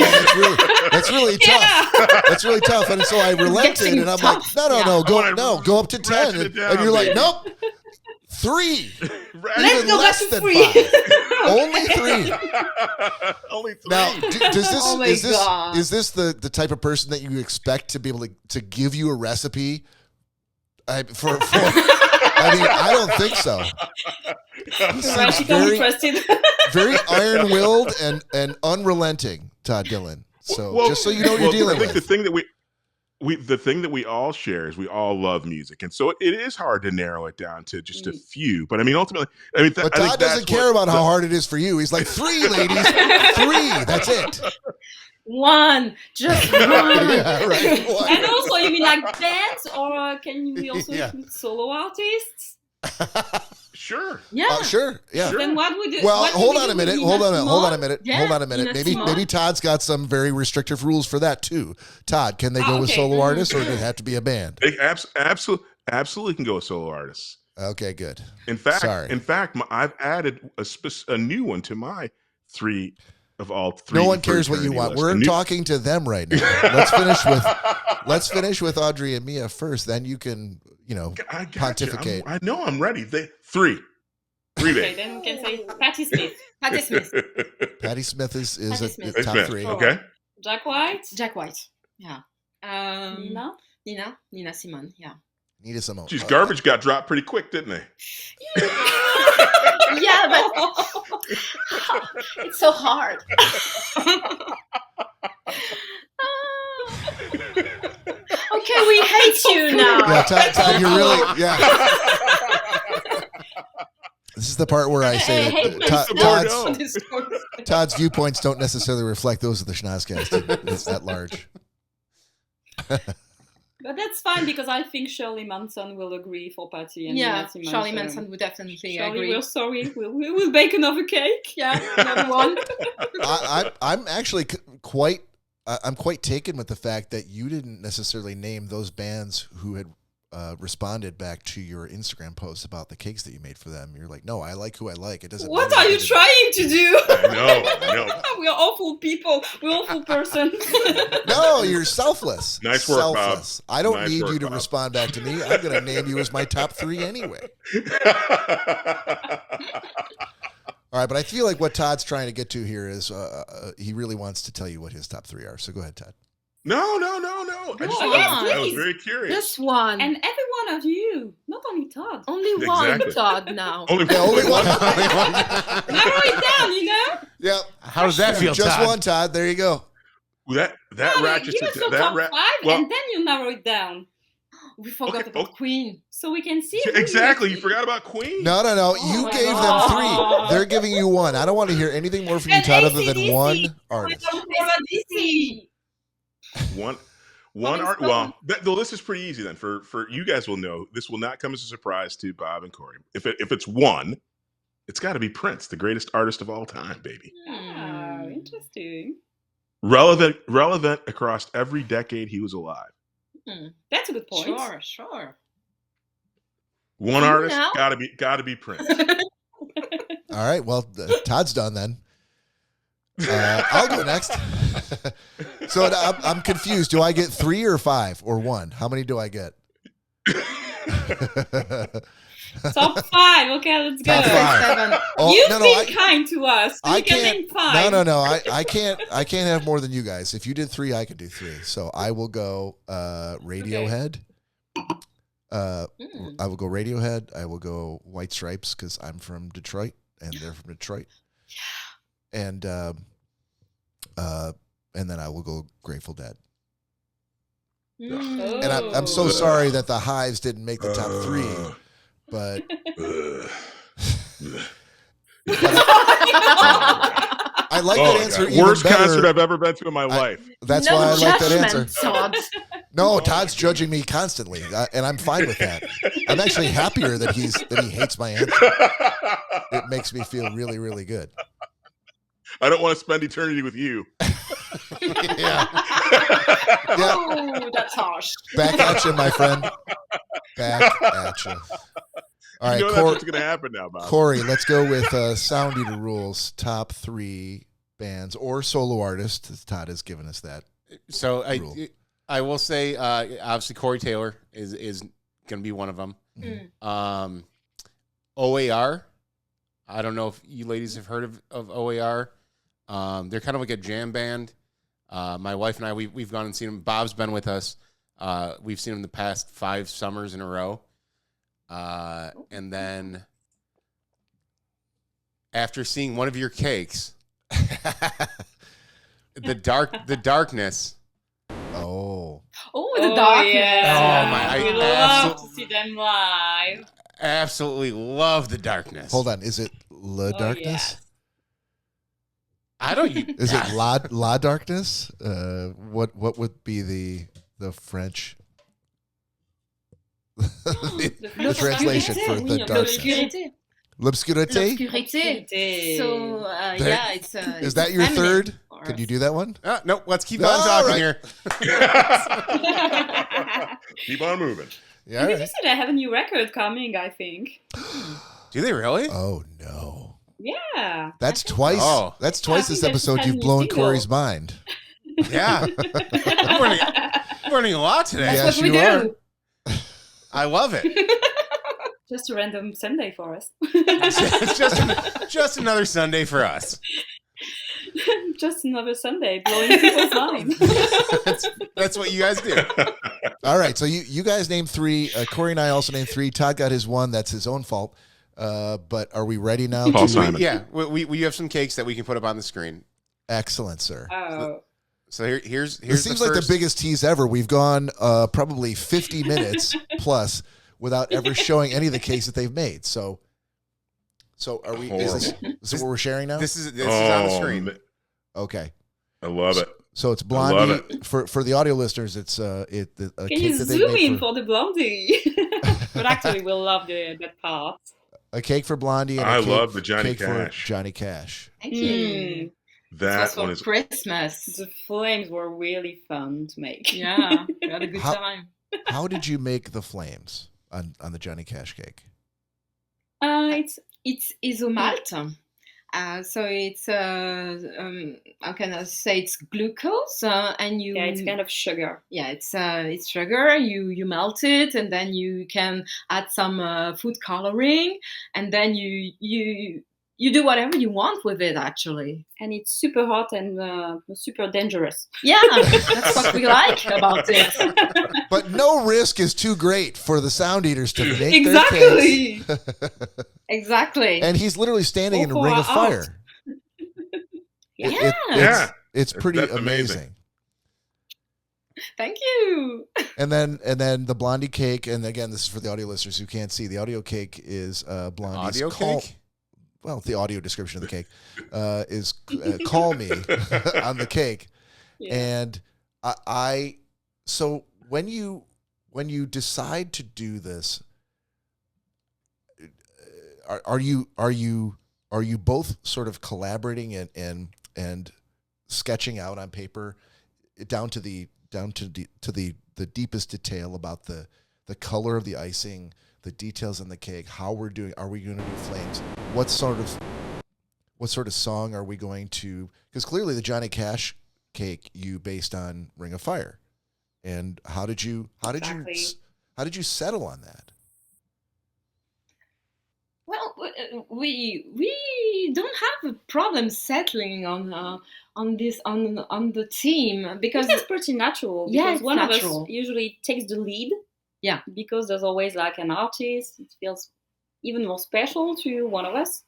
that's really tough. That's really tough." And so I relented, and I'm like, "No, go up to 10." And you're like, "Nope, 3. Let's go back to 3. Only 3. Only 3. Now, is this the type of person that you expect to be able to give you a recipe? I don't think so. He seems very iron-willed and unrelenting, Todd Dillon. So just so you know what you're dealing with. The thing that we all share is we all love music, and so it is hard to narrow it down to just a few. But ultimately, but Todd doesn't care about how hard it is for you. He's like, 3, ladies, 3. That's it. 1, just 1. Yeah, right. 1. And also, you mean bands, or can we also include solo artists? Sure. Yeah. Sure. Yeah. Then what would? Well, hold on a minute. Hold on a minute. Yeah, Maybe Todd's got some very restrictive rules for that too. Todd, can they go with solo artists, or does it have to be a band? They absolutely can go with solo artists. Okay, good. In fact, I've added a new one to my 3 of all 3. No one cares what you want. We're talking to them right now. Let's finish with Audrey and Mia first. Then you can, pontificate. I know I'm ready. 3. 3 days. Okay, then we can say Patti Smith. Patti Smith. Patti Smith is Patti a Smith. top 3. Okay. Jack White. Yeah. Nina Simone. Yeah. Nina Simone. Geez, Garbage got dropped pretty quick, didn't they? Yeah, but it's so hard. Okay, we hate you now. Yeah, Todd, you're really, This is the part where I say that Todd's viewpoints don't necessarily reflect those of the Schnozzcast. It's that large. But that's fine because I think Shirley Manson will agree for Patty and Nancy Manson. Charlie Manson would definitely Shirley, agree. we're sorry. We will bake another cake. Yeah, another one. I'm actually quite taken with the fact that you didn't necessarily name those bands who had responded back to your Instagram posts about the cakes that you made for them. You're like, no, I like who I like. It doesn't. What are you trying to do? I know. We're awful people. We're awful persons. No, you're selfless. Nice work, selfless. Bob. I don't Nice need work, you to Bob. respond back to me. I'm going to name you as my top 3 anyway. All right, but I feel like what Todd's trying to get to here is he really wants to tell you what his top 3 are. So go ahead, Todd. No. I was very curious. This one. And every one of you, not only Todd. Only one Exactly. Todd now. Only one. Narrow it down, you know? Yep. How does that feel, Just Todd? one, Todd. There you go. That No, ratchets give us it. your That top ra- 5 well, and then you narrow it down. We forgot Okay, about Queen. So we can see. who exactly. You actually- forgot about Queen. No. You my gave God. them 3. They're giving you 1. I don't want to hear anything more from you, And Todd, other than AC/DC. one artist. One Rolling art. Stone. Well, this is pretty easy then. For you guys will know this will not come as a surprise to Bob and Corey. If it's one, it's got to be Prince, the greatest artist of all time, baby. Oh, interesting. Relevant across every decade he was alive. That's a good point. Sure. One You artist know. gotta be Prince. All right. Well, Todd's done then. I'll go next. So I'm confused. Do I get 3 or 5 or 1? How many do I get? Top 5. Okay, let's go. Top 5. 7. Oh, You've no, been kind to us. I You can can't. name 5. No. I can't have more than you guys. If you did 3, I could do 3. So I will go Radiohead. I will go Radiohead. I will go White Stripes because I'm from Detroit and they're from Detroit. And then I will go Grateful Dead. Oh. And I'm so sorry that the Hives didn't make the top 3, but I like that answer even Worst better. concert I've ever been to in my life. That's No why I like that judgment, answer. Todd. No, Todd's judging me constantly, and I'm fine with that. I'm actually happier that he hates my answer. It makes me feel really, really good. I don't want to spend eternity with you. Yeah. Oh, that's harsh. Back at you, my friend. Back at you. All right, You know that's what's going to happen now, Bob. Corey, let's go with Sound Eater Rules, top 3 bands or solo artists. Todd has given us that. So rule. I will say, obviously, Corey Taylor is going to be one of them. OAR. I don't know if you ladies have heard of OAR. They're kind of like a jam band. My wife and I, we've gone and seen them. Bob's been with us. We've seen them the past 5 summers in a row. And then after seeing one of your cakes, the darkness. Oh. Oh, the darkness. Yeah. Oh, my- I We love absolutely- to see them live. Absolutely love the darkness. Hold on. Is it La Darkness? yes. I don't. Is it La Darkness? What would be the French the translation for the darkness? L'obscurité. L'obscurité. So, There- yeah, it's Is that your feminine third? for Could us. you do that one? No, let's keep All on talking right. here. Keep on moving. Yeah. Did all you right. say they have a new record coming, I think? Do they really? Oh no. Yeah. That's twice. Oh. That's twice I this think episode that's you've a blown new single. Corey's mind. Yeah. I'm learning a lot today. Yes, What we you are. do. I love it. Just a random Sunday for us. It's just another Sunday for us. Just another Sunday blowing people's minds. That's what you guys do. All right. So you guys named 3. Corey and I also named 3. Todd got his 1. That's his own fault. But are we ready now? Paul to- Simon. Yeah, we have some cakes that we can put up on the screen. Excellent, sir. Oh. So here's This seems the like the first. biggest tease ever. We've gone probably 50 minutes plus without ever showing any of the cakes that they've made. So are we? Is this what we're sharing now? This is on the screen. man. Okay. I love it. So it's I love Blondie. For the audio listeners, it's a Can cake you that they zoom make in for the blondie? But actually, we'll love that part. a cake for Blondie and I a cake, love the Johnny cake for Cash. Johnny Cash. Thank you. That This was one for is Christmas. The flames were really fun to make. Yeah, we had a good How- time. How did you make the flames on the Johnny Cash cake? It's isomalt. So it's how can I say, it's glucose, and you Yeah, it's kind of sugar. yeah, it's sugar. You melt it, and then you can add some food coloring, and then you do whatever you want with it. Actually, And it's super hot and super dangerous. yeah, that's what we like about it. But no risk is too great for the sound eaters to make Exactly. their cakes. Exactly. And he's literally standing in a Or ring for of art. fire. Yeah. It's pretty That's amazing. amazing. Thank you. And then the Blondie cake, and again, this is for the audio listeners who can't see. The audio cake is Blondie's Audio cake? Well, the audio description of the cake is "Call Me" on the cake. Yeah. And I so when you decide to do this, are you both sort of collaborating and sketching out on paper down to the deepest detail about the color of the icing, the details on the cake, how we're doing, are we going to do flames? What sort of song are we going to, because clearly the Johnny Cash cake you based on Ring of Fire. And how did you settle on that? Well, we don't have a problem settling on the theme because It's pretty natural. Yeah, Because it's one natural. of us usually takes the lead. Yeah. Because there's always like an artist. It feels even more special to one of us.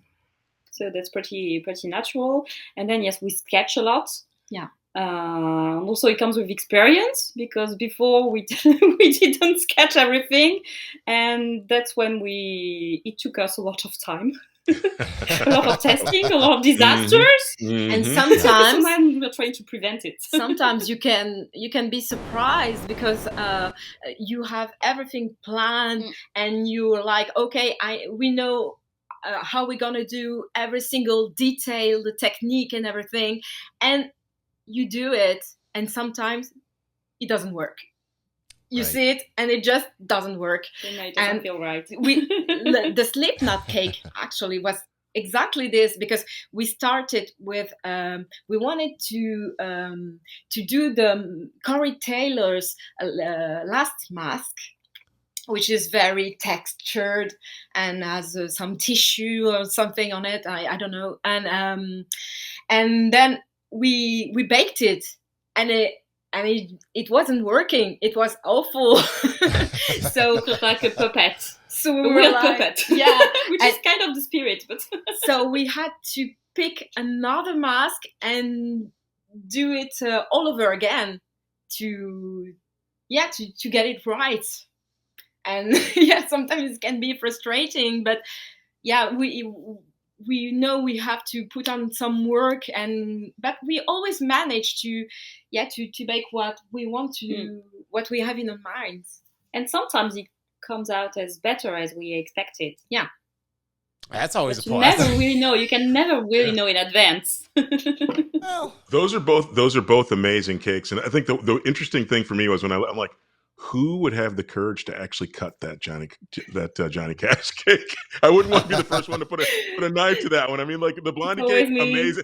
So that's pretty natural. And then yes, we sketch a lot. Yeah. And also it comes with experience because before we didn't sketch everything, and that's when it took us a lot of time, a lot of testing, a lot of disasters, and Mhm. sometimes we were trying to prevent it. sometimes you can be surprised because you have everything planned and you're like, okay, we know how we're gonna do every single detail, the technique and everything, and you do it, and sometimes it doesn't work. You Right. see it, and it just doesn't work. Then it doesn't And feel right. The Slipknot cake actually was exactly this, because we started with we wanted to do the Corey Taylor's last mask, which is very textured and has some tissue or something on it. I don't know, and then we baked it, and it wasn't working. It was awful. So It looked like a puppet. So we A were real like, puppet. yeah. Which is kind of the spirit, but So we had to pick another mask and do it all over again to get it right. And yeah, sometimes it can be frustrating, but yeah, we know we have to put on some work, but we always manage to make what we want to, what we have in our minds. and sometimes it comes out as better as we expected. Yeah. That's always But a you plus. never really know. You can never really know in advance. Well, Those are both amazing cakes, and I think the interesting thing for me was when I'm like, who would have the courage to actually cut that Johnny Cash cake? I wouldn't want to be the first one to put a knife to that one. I mean, like the Blondie Always cake, me. amazing.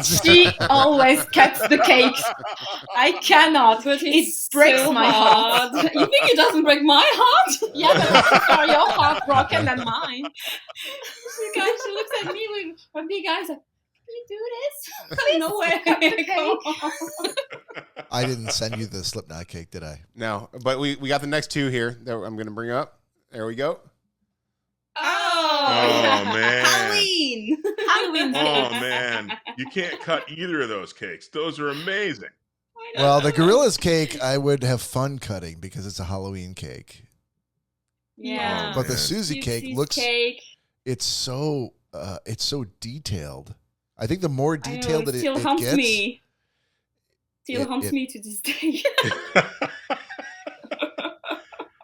She always cuts the cake. I cannot. But It breaks so my heart. hard. You think it doesn't break my heart? Yeah, but I prefer your heart broken than mine. She looks at me with her big eyes like, can you do this? No way. I didn't send you the Slipknot cake, did I? No, but we got the next two here that I'm going to bring up. There we go. Oh, man. Halloween. Halloween Oh cake. man, you can't cut either of those cakes. Those are amazing. Well, the Gorillas cake I would have fun cutting because it's a Halloween cake. Yeah. But the man. Susie cake Susie's looks cake. it's so detailed. I think the more I know, detailed it that still it haunts gets, me. Still haunts me to this day.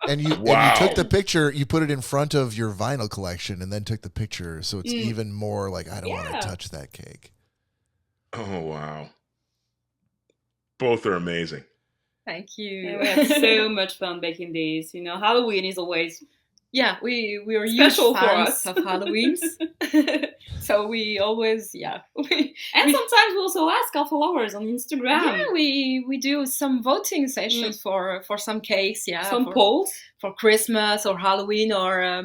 And you took the picture, you put it in front of your vinyl collection and then took the picture. So it's even more like, I don't want to touch that cake. Oh, wow. Both are amazing. Thank you. Yeah, we had so much fun baking these. You know, Halloween is always we are special huge for fans us. of Halloweens. So we always and sometimes we also ask our followers on Instagram. we do some voting sessions for some cakes. Some polls for Christmas or Halloween or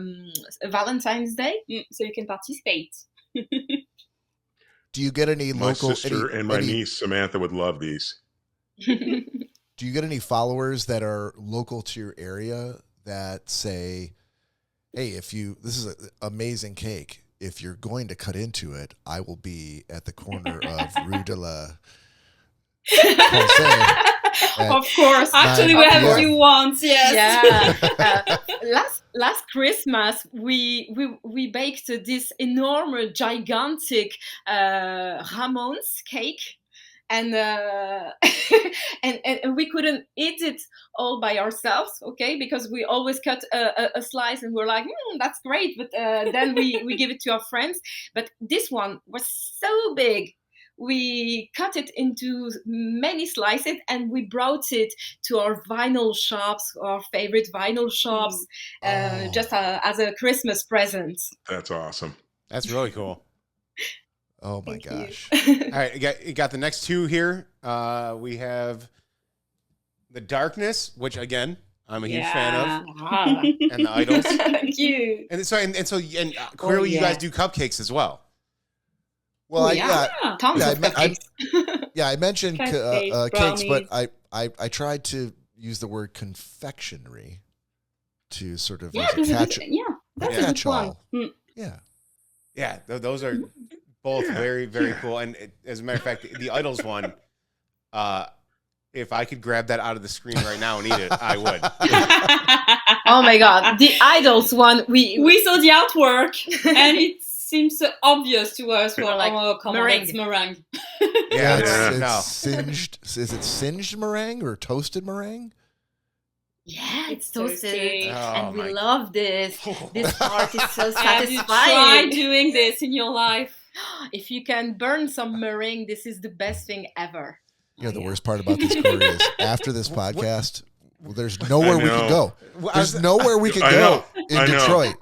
Valentine's Day. So you can participate. Do you get any My local? sister and my niece Samantha would love these. Do you get any followers that are local to your area that say, "Hey, this is an amazing cake. If you're going to cut into it, I will be at the corner of Rue de la Conseil." Of course. Actually, we have a few ones. Yes. Yeah. Last Christmas, we baked this enormous, gigantic Ramon's cake. And and we couldn't eat it all by ourselves, okay? Because we always cut a slice and we're like, that's great. But then we give it to our friends. But this one was so big. We cut it into many slices and we brought it to our vinyl shops, our favorite vinyl shops, just as a Christmas present. That's awesome. That's really cool. Oh my gosh. All right, you got the next two here. We have The Darkness, which again, I'm a huge fan of. And The Idols. Thank you. And so clearly you guys do cupcakes as well. Well, tons of cupcakes. I mentioned Cupcakes, cakes, but I tried to use the word confectionery to sort of that's a good one. Yeah, those are both very, very cool. And as a matter of fact, the Idols one, if I could grab that out of the screen right now and eat it, I would. Oh my God. The Idols one, we saw the artwork and it seems so obvious to us. We're like, come on, it's meringue. It's singed. Is it singed meringue or toasted meringue? Yeah, it's toasted. And we love this. This part is so Have you satisfying. tried doing this in your life? If you can burn some meringue, this is the best thing ever. You know, the worst part about this, Corey, is after this podcast, there's nowhere we can go. There's nowhere we can go in Detroit.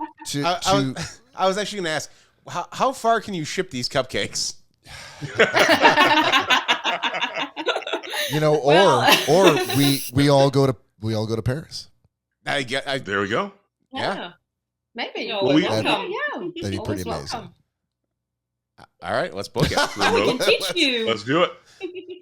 I was actually going to ask, how far can you ship these cupcakes? You know, or we all go to Paris. There we go. Yeah. Maybe. That'd be pretty amazing. All right, let's book it. We can teach you. Let's do it.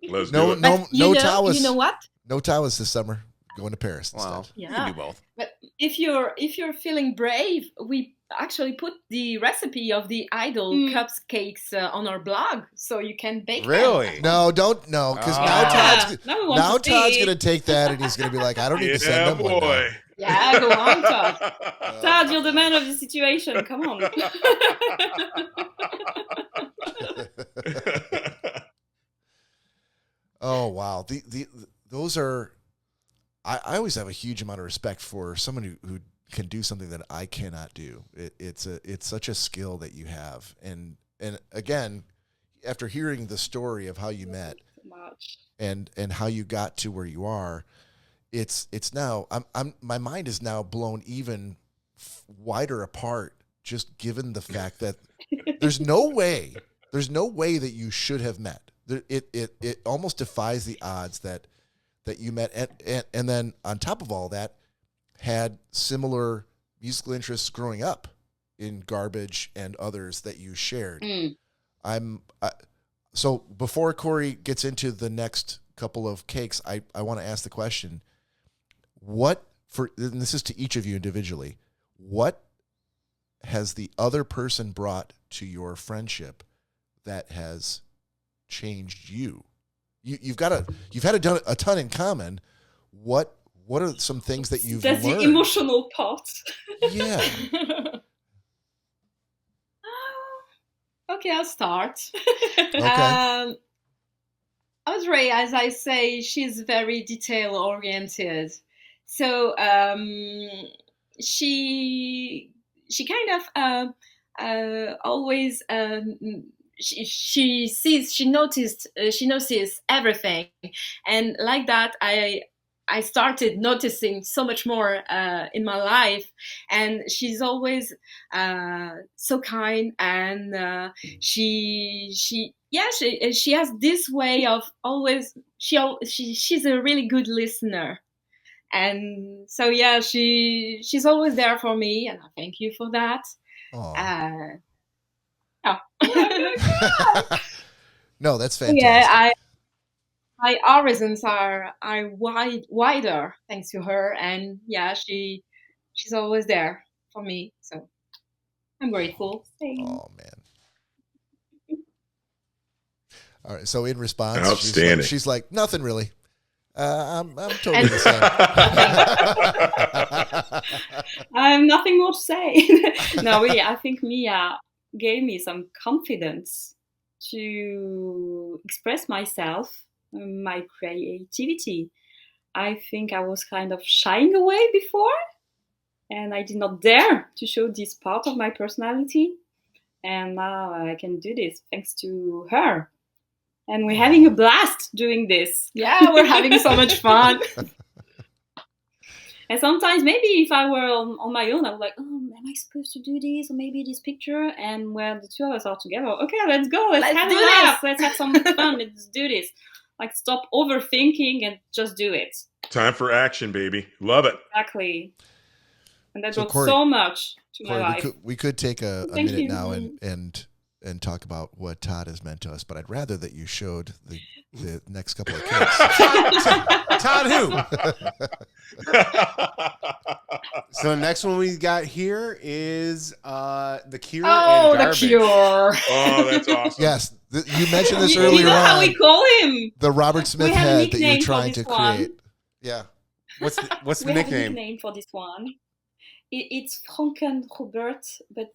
Let's do it. No towels. You know what? No towels this summer. Going to Paris instead. You can do both. But if you're feeling brave, we actually put the recipe of the Idol cupcakes on our blog, so you can bake them. Really? No, don't. No, because now Todd's going to take that and he's going to be like, I don't need to send them one now. Yeah, go on, Todd. Todd, you're the man of the situation. Come on. Oh wow, those are. I always have a huge amount of respect for someone who can do something that I cannot do. It's such a skill that you have, and again, after hearing the story of how you met, and how you got to where you are, it's now my mind is now blown even wider apart, just given the fact that there's no way that you should have met. It almost defies the odds that you met, and then on top of all that, had similar musical interests growing up in Garbage and others that you shared. So before Corey gets into the next couple of cakes, I want to ask the question: and this is to each of you individually, what has the other person brought to your friendship that has changed you? You've had a ton in common. What are some things that you've learned? That's the emotional part. Yeah. Okay, I'll start. Okay. Audrey, as I say, she's very detail oriented. So she kind of always she notices everything, and like that I started noticing so much more in my life, and she's always so kind, and she has this way of always she's a really good listener, and so yeah, she's always there for me, and I thank you for that. Aw. Oh. No, that's fantastic. Yeah, my horizons are wider thanks to her, and yeah, she's always there for me, so I'm grateful. Oh man. All right. So in response, Outstanding. she's like, nothing really. I'm totally the same. I have nothing more to say. No, really, I think Mia gave me some confidence to express myself, my creativity. I think I was kind of shying away before, and I did not dare to show this part of my personality. And now I can do this thanks to her. And we're having a blast doing this. Yeah, we're having so much fun. And sometimes maybe if I were on my own, I would like, oh, am I supposed to do this? Or maybe this picture? And when the two of us are together, okay, let's go. Let's have a laugh. Let's have some fun. Let's do this. Like, stop overthinking and just do it. Time for action, baby. Love it. Exactly. And that So, brought Corey- so much to my Corey, life. we could take a Thank minute you. now and talk about what Todd has meant to us, but I'd rather that you showed the next couple of cakes. Todd who? So the next one we got here is the Cure Oh, and the Garbage. Cure. Oh, that's awesome. Yes, you mentioned this You earlier know how on. we call him? The Robert Smith We have a head that you're nickname for trying to this one. create. Yeah. What's the We have a nickname? nickname for this one. It's Franken Robert, but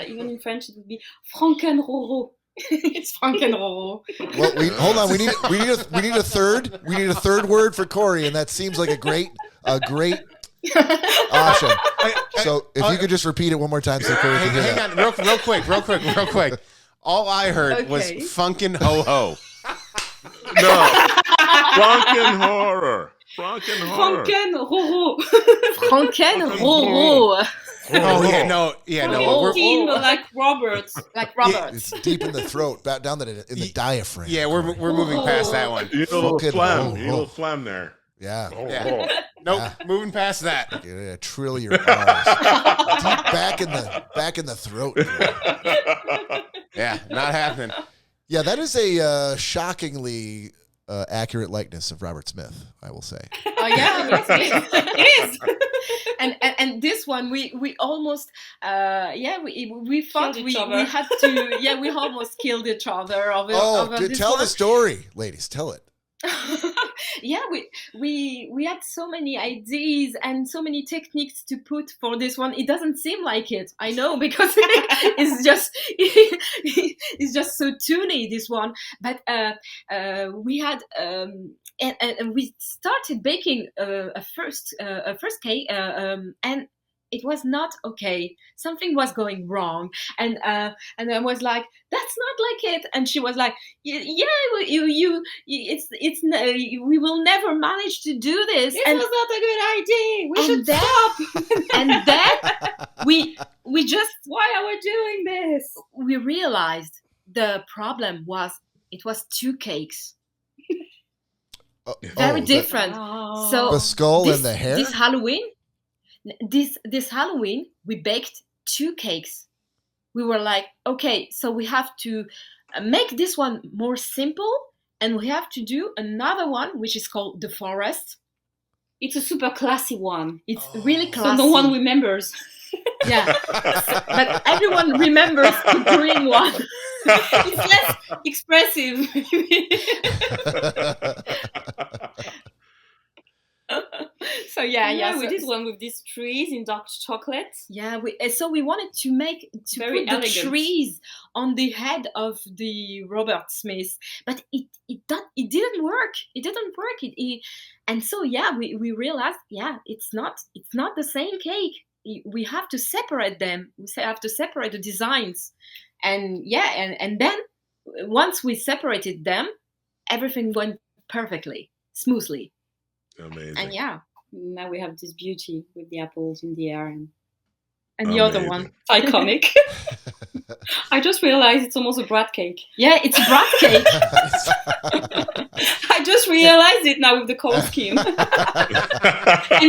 even in French it would be Franken Roro. It's Franken Roro. Well, hold on. We need a third. We need a third word for Corey, and that seems like a great option. So if you could just repeat it one more time, so Corey can hear Hang that. on, real quick. All I heard was Okay. funkin' ho ho. No. Franken horror. Franken horror. Franken Roro. Franken Roro. Oh yeah, no. Franken Teen, but like Robert. Like Robert. It's deep in the throat, down in the diaphragm. Yeah, we're moving past that one. You need a little Franken phlegm. horror. You need a little phlegm there. Yeah. Oh, Yeah. oh. Nope, moving past that. Yeah, trill your R's. Deep back in the throat. Yeah, not happening. Yeah, that is a shockingly accurate likeness of Robert Smith, I will say. Oh yeah, It is. and this one we almost we thought Killed we each other. had to we almost killed each other over this Tell one. the story, ladies. Tell it. Yeah, we had so many ideas and so many techniques to put for this one. It doesn't seem like it, I know, because it's just so toony, this one. But we had and we started baking a first cake, and it was not okay. Something was going wrong, and I was like, "That's not like it." And she was like, "Yeah, we will never manage to do this." This and was not a good idea. We and should then- stop. and then we just Why are we doing this? we realized the problem was it was two cakes, very the- different. Oh. So The skull and the hair? This Halloween, we baked two cakes. We were like, okay, so we have to make this one more simple, and we have to do another one, which is called the forest. It's a super classy one. It's really So classy. no one remembers. Yeah, but everyone remembers the green one. It's less expressive. So yeah. we So, did one with these trees in dark chocolate. yeah, we wanted to Very put elegant. the trees on the head of the Robert Smith, but it didn't work. It didn't work. And so we realized it's not the same cake. We have to separate them. Have to separate the designs, and then once we separated them, everything went perfectly, smoothly, Amazing. and yeah. Now we have this beauty with the apples in the air, and And the other Amazing. one. it's iconic. I just realized it's almost a brat cake. Yeah, it's a brat cake. I just realized it now with the cold scheme and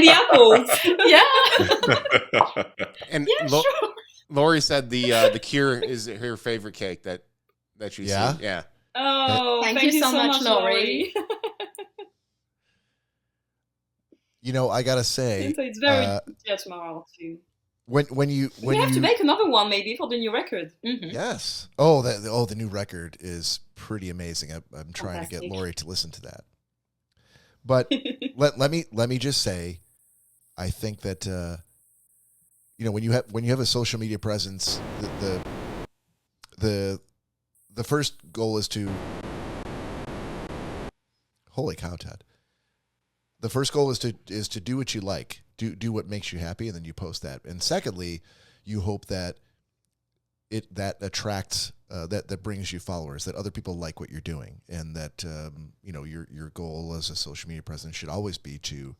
the apples. Yeah. And Yeah, sure. Lori said the cure is her favorite cake that she's Yeah? seen. Yeah. Oh, Thank thank you you so much, Lori. I gotta say, So it's very tomorrow too. when you We have to make another one maybe for the new record. Mhm. yes, the new record is pretty amazing. I'm trying to get Fantastic. Lori to listen to that. But let me just say, I think that when you have a social media presence, the first goal is to holy cow, Ted. The first goal is to do what you like, do what makes you happy, and then you post that. And secondly, you hope that that attracts that brings you followers, that other people like what you're doing, and that your goal as a social media presence should always be to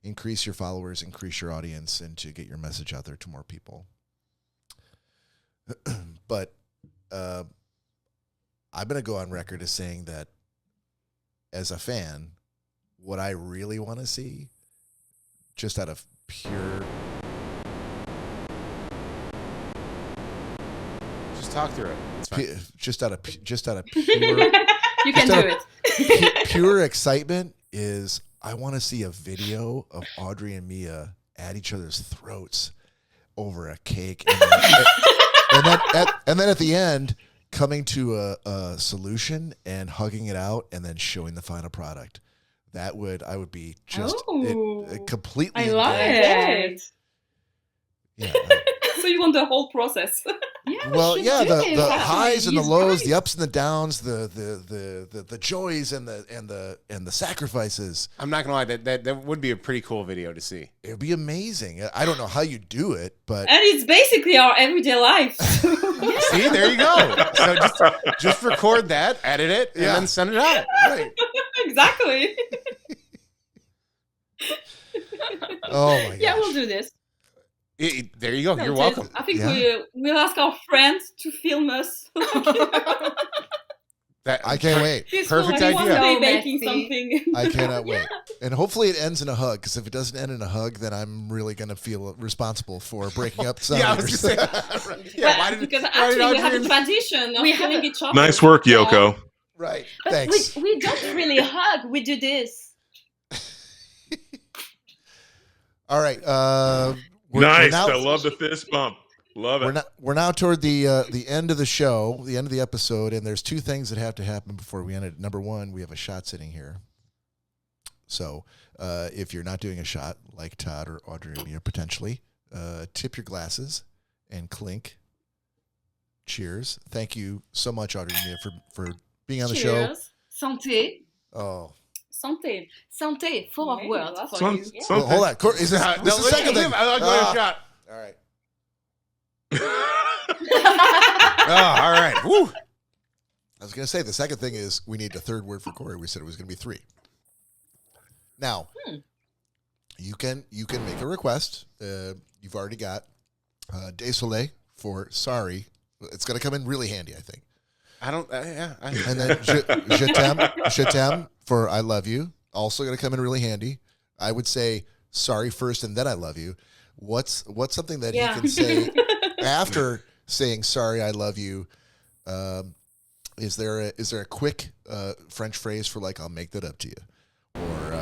increase your followers, increase your audience, and to get your message out there to more people. But I'm going to go on record as saying that as a fan, what I really want to see, just out of pure... Just talk through it. It's fine. just out of pure... You can do it. pure excitement is I want to see a video of Audrey and Mia at each other's throats over a cake, and then at the end coming to a solution and hugging it out and then showing the final product. I would be just completely I love engaged. it. Yeah. So you want the whole process. Yeah, Well, she yeah, did. the highs and the He's lows, right. the ups and the downs, the joys and the sacrifices. I'm not gonna lie, that would be a pretty cool video to see. It would be amazing. I don't know how you do it, but And it's basically our everyday life. See, there you go. So just record that, edit it, and Yeah. then send it out. right. Exactly. Oh my gosh. Yeah, we'll do this. There you go. You're welcome. I think Yeah. we'll ask our friends to film us. I can't wait. Perfect Like, one idea. day So baking messy. something. I cannot wait. And hopefully it ends in a hug, because if it doesn't end in a hug, then I'm really going to feel responsible for breaking up some Yeah, I was leaders. gonna say. Yeah, why did Because why actually did we have a Audrey- tradition of We have filling a- each other. Nice work, Yoko. Right. But Thanks. we don't really hug. We do this. All right. Nice. now- I love the fist bump. Love it. We're now toward the end of the show, the end of the episode, and there's two things that have to happen before we end it. Number one, we have a shot sitting here. So if you're not doing a shot, like Todd or Audrey or me, potentially, tip your glasses and clink. Cheers. Thank you so much, Audrey and Mia, for being on the show. Cheers. Santé. Oh. Santé. Santé. 4 Yeah, words that's for Some- you. Yeah. some- Well, hold on. Is this No, the second thing? I like going Ah. a shot. All right. Oh, all right. Woo. I was going to say the second thing is we need a third word for Corey. We said it was going to be 3. Now, you can make a request. You've already got Désolé for sorry. It's going to come in really handy, I think. I don't. And then je t'aime for I love you. Also going to come in really handy. I would say sorry first and then I love you. What's something that Yeah. he can say after saying sorry, I love you? Is there a quick French phrase for like I'll make that up to you, or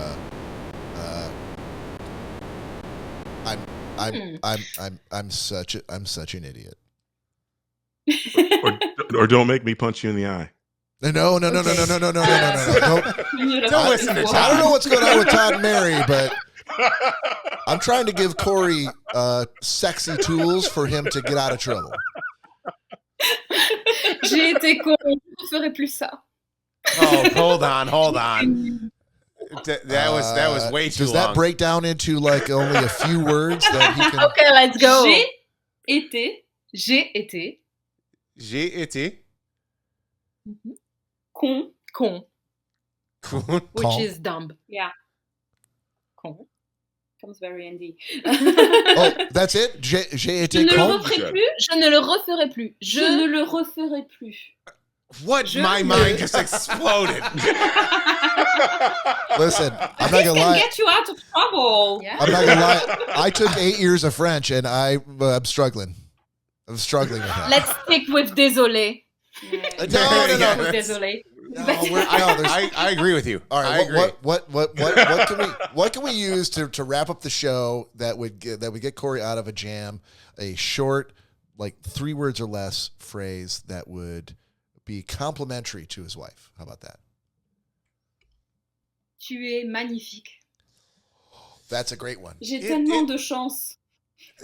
I'm such an idiot. or don't make me punch you in the eye. No. Don't Don't listen to I don't know what's going on with Todd and Mary, but I'm trying to give Corey sexy tools for him to get out of trouble. J'ai été con, je ne ferai plus ça. Oh, hold on. That was way too Does long. that break down into like only a few words that he can? Okay, let's go. J'ai été J'ai été con. Con, con. which Con. is dumb. Yeah, Con. comes very handy. Oh, that's it. J'ai Je été ne le con. referai plus. Je ne le referai plus. Je ne le referai plus. What? My mind just exploded. Listen, I'm not This gonna can lie. get you out of trouble. Yeah. I'm not gonna lie. I took 8 years of French, and I'm struggling. I'm struggling with that. Let's stick with désolé. No. Yeah, With that's- désolé. No, there's, I agree with you. all I right. agree. What can we use to wrap up the show that would get Corey out of a jam? A short, like 3 words or less phrase that would be complimentary to his wife. How about that? Tu es magnifique. That's a great one. J'ai tellement de chance.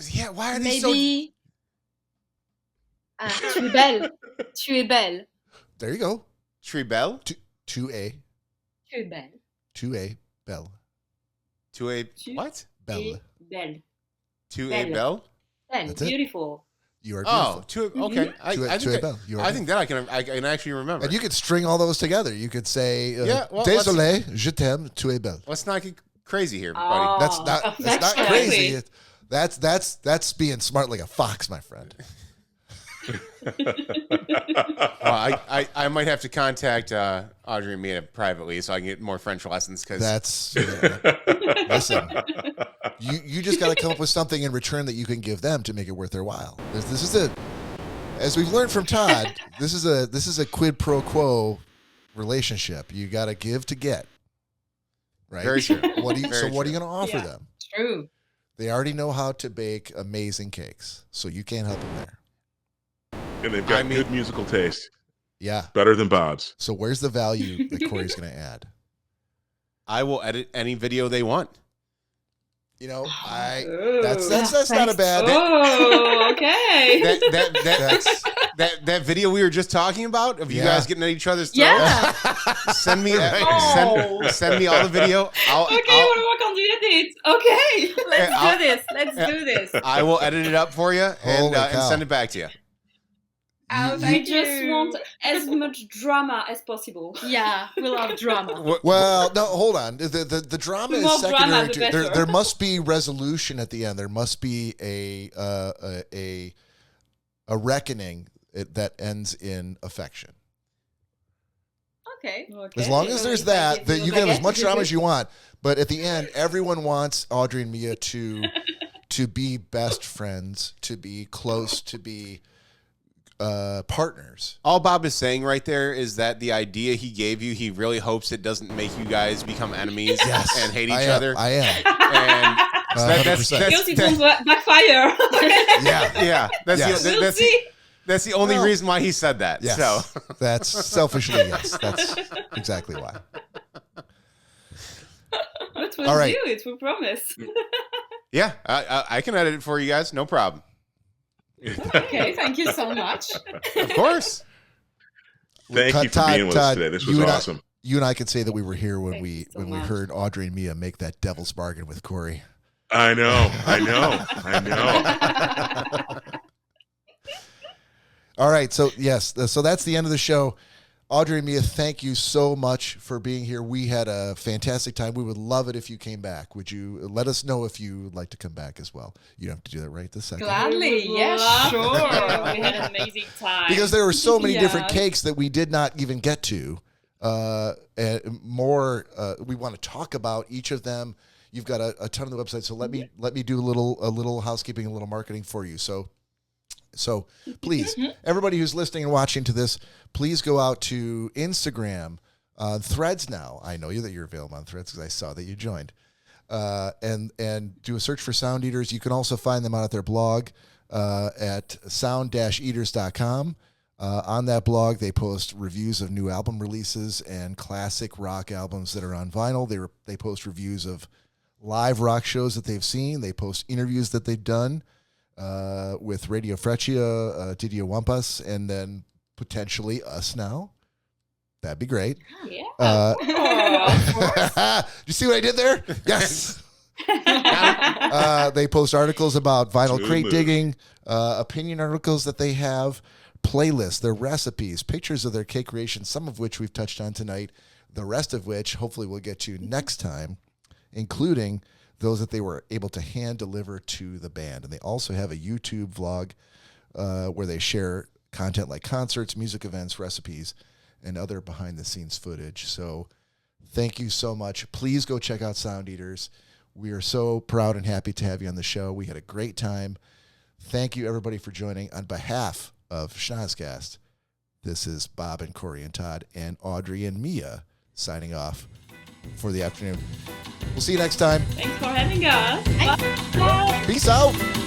Yeah, why are they so? Maybe. Ah, tu es belle. Tu es belle. There you go. Tribel To a Tu es belle. belle. to a Tu what? Belle. es belle. To a Belle. bell? Belle. That's it. Beautiful. You are beautiful. Oh, to a, okay. I To a think belle. You are I think that I can actually remember. And you could string all those together. You could say, Yeah, well, désolé, je t'aime, tu es belle. Let's not get crazy here, buddy. Oh, That's not affectionately. crazy. That's being smart like a fox, my friend. Well, I might have to contact Audrey and Mia privately so I can get more French lessons because That's listen. You just got to come up with something in return that you can give them to make it worth their while. This is a, as we've learned from Todd, this is a quid pro quo relationship. You got to give to get. Right. Very true. What are you Very going true. to offer Yeah. them? True. They already know how to bake amazing cakes, so you can't help them there. And they've got I mean- good musical taste. Yeah. Better than Bob's. So where's the value that Corey's going to add? I will edit any video they want. You know, Ooh. that's not a bad. Oh, okay. That video we were just talking about of you Yeah. guys getting at each other's throats. Yeah. Send me Oh. send me all the video. Okay, we'll work on the edit. Okay. Let's do this. I will edit it up for you and Holy cow. send it back to you. Oh, I thank just you. want as much drama as possible. Yeah, we love drama. Well, no, hold on. The drama The is more secondary. drama, the To, better. there must be resolution at the end. There must be a reckoning that ends in affection. Okay. As long as there's that you can have as much drama as you want. But at the end, everyone wants Audrey and Mia to be best friends, to be close, to be partners. All Bob is saying right there is that the idea he gave you, he really hopes it doesn't make you guys become enemies Yes, and hate each I am. other. I am. And so 100%. Because it won't backfire. Yeah. that's Yes. that's the only Well, reason why he said that. Yes. So That's selfishly yes. That's exactly why. But we'll All right. do it, we promise. yeah, I can edit it for you guys, no problem. Okay, thank you so much. Of course. Thank you for Todd, being with us Todd, today. This you was and I- awesome. You and I could say that we were here when Thank we you so when we much. heard Audrey and Mia make that devil's bargain with Corey. I know. All right, so yes, so that's the end of the show. Audrey and Mia, thank you so much for being here. We had a fantastic time. We would love it if you came back. Would you let us know if you would like to come back as well? You don't have to do that right this second. Gladly, yeah, Love sure. it. We had an amazing time. Because there were so many different Yeah. cakes that we did not even get to. And more, we want to talk about each of them. You've got a ton on the website, so let me do a little housekeeping, a little marketing for you. So please, everybody who's listening and watching to this, please go out to Instagram, Threads now. I know that you're available on Threads because I saw that you joined. And do a search for Sound Eaters. You can also find them out at their blog at sound-eaters.com. On that blog, they post reviews of new album releases and classic rock albums that are on vinyl. They post reviews of live rock shows that they've seen. They post interviews that they've done with Radio Freccia, Didier Wampas, and then potentially us now. That'd be great. Yeah. You see what I did there? Yes. They post articles about vinyl Smooth crate move. digging, opinion articles that they have, playlists, their recipes, pictures of their cake creations, some of which we've touched on tonight, the rest of which hopefully we'll get to next time, including those that they were able to hand deliver to the band. And they also have a YouTube vlog where they share content like concerts, music events, recipes, and other behind-the-scenes footage. So thank you so much. Please go check out Sound Eaters. We are so proud and happy to have you on the show. We had a great time. Thank you, everybody, for joining. On behalf of Schnozzcast, this is Bob and Corey and Todd and Audrey and Mia signing off for the afternoon. We'll see you next time. Thanks for having us. Bye. Peace out.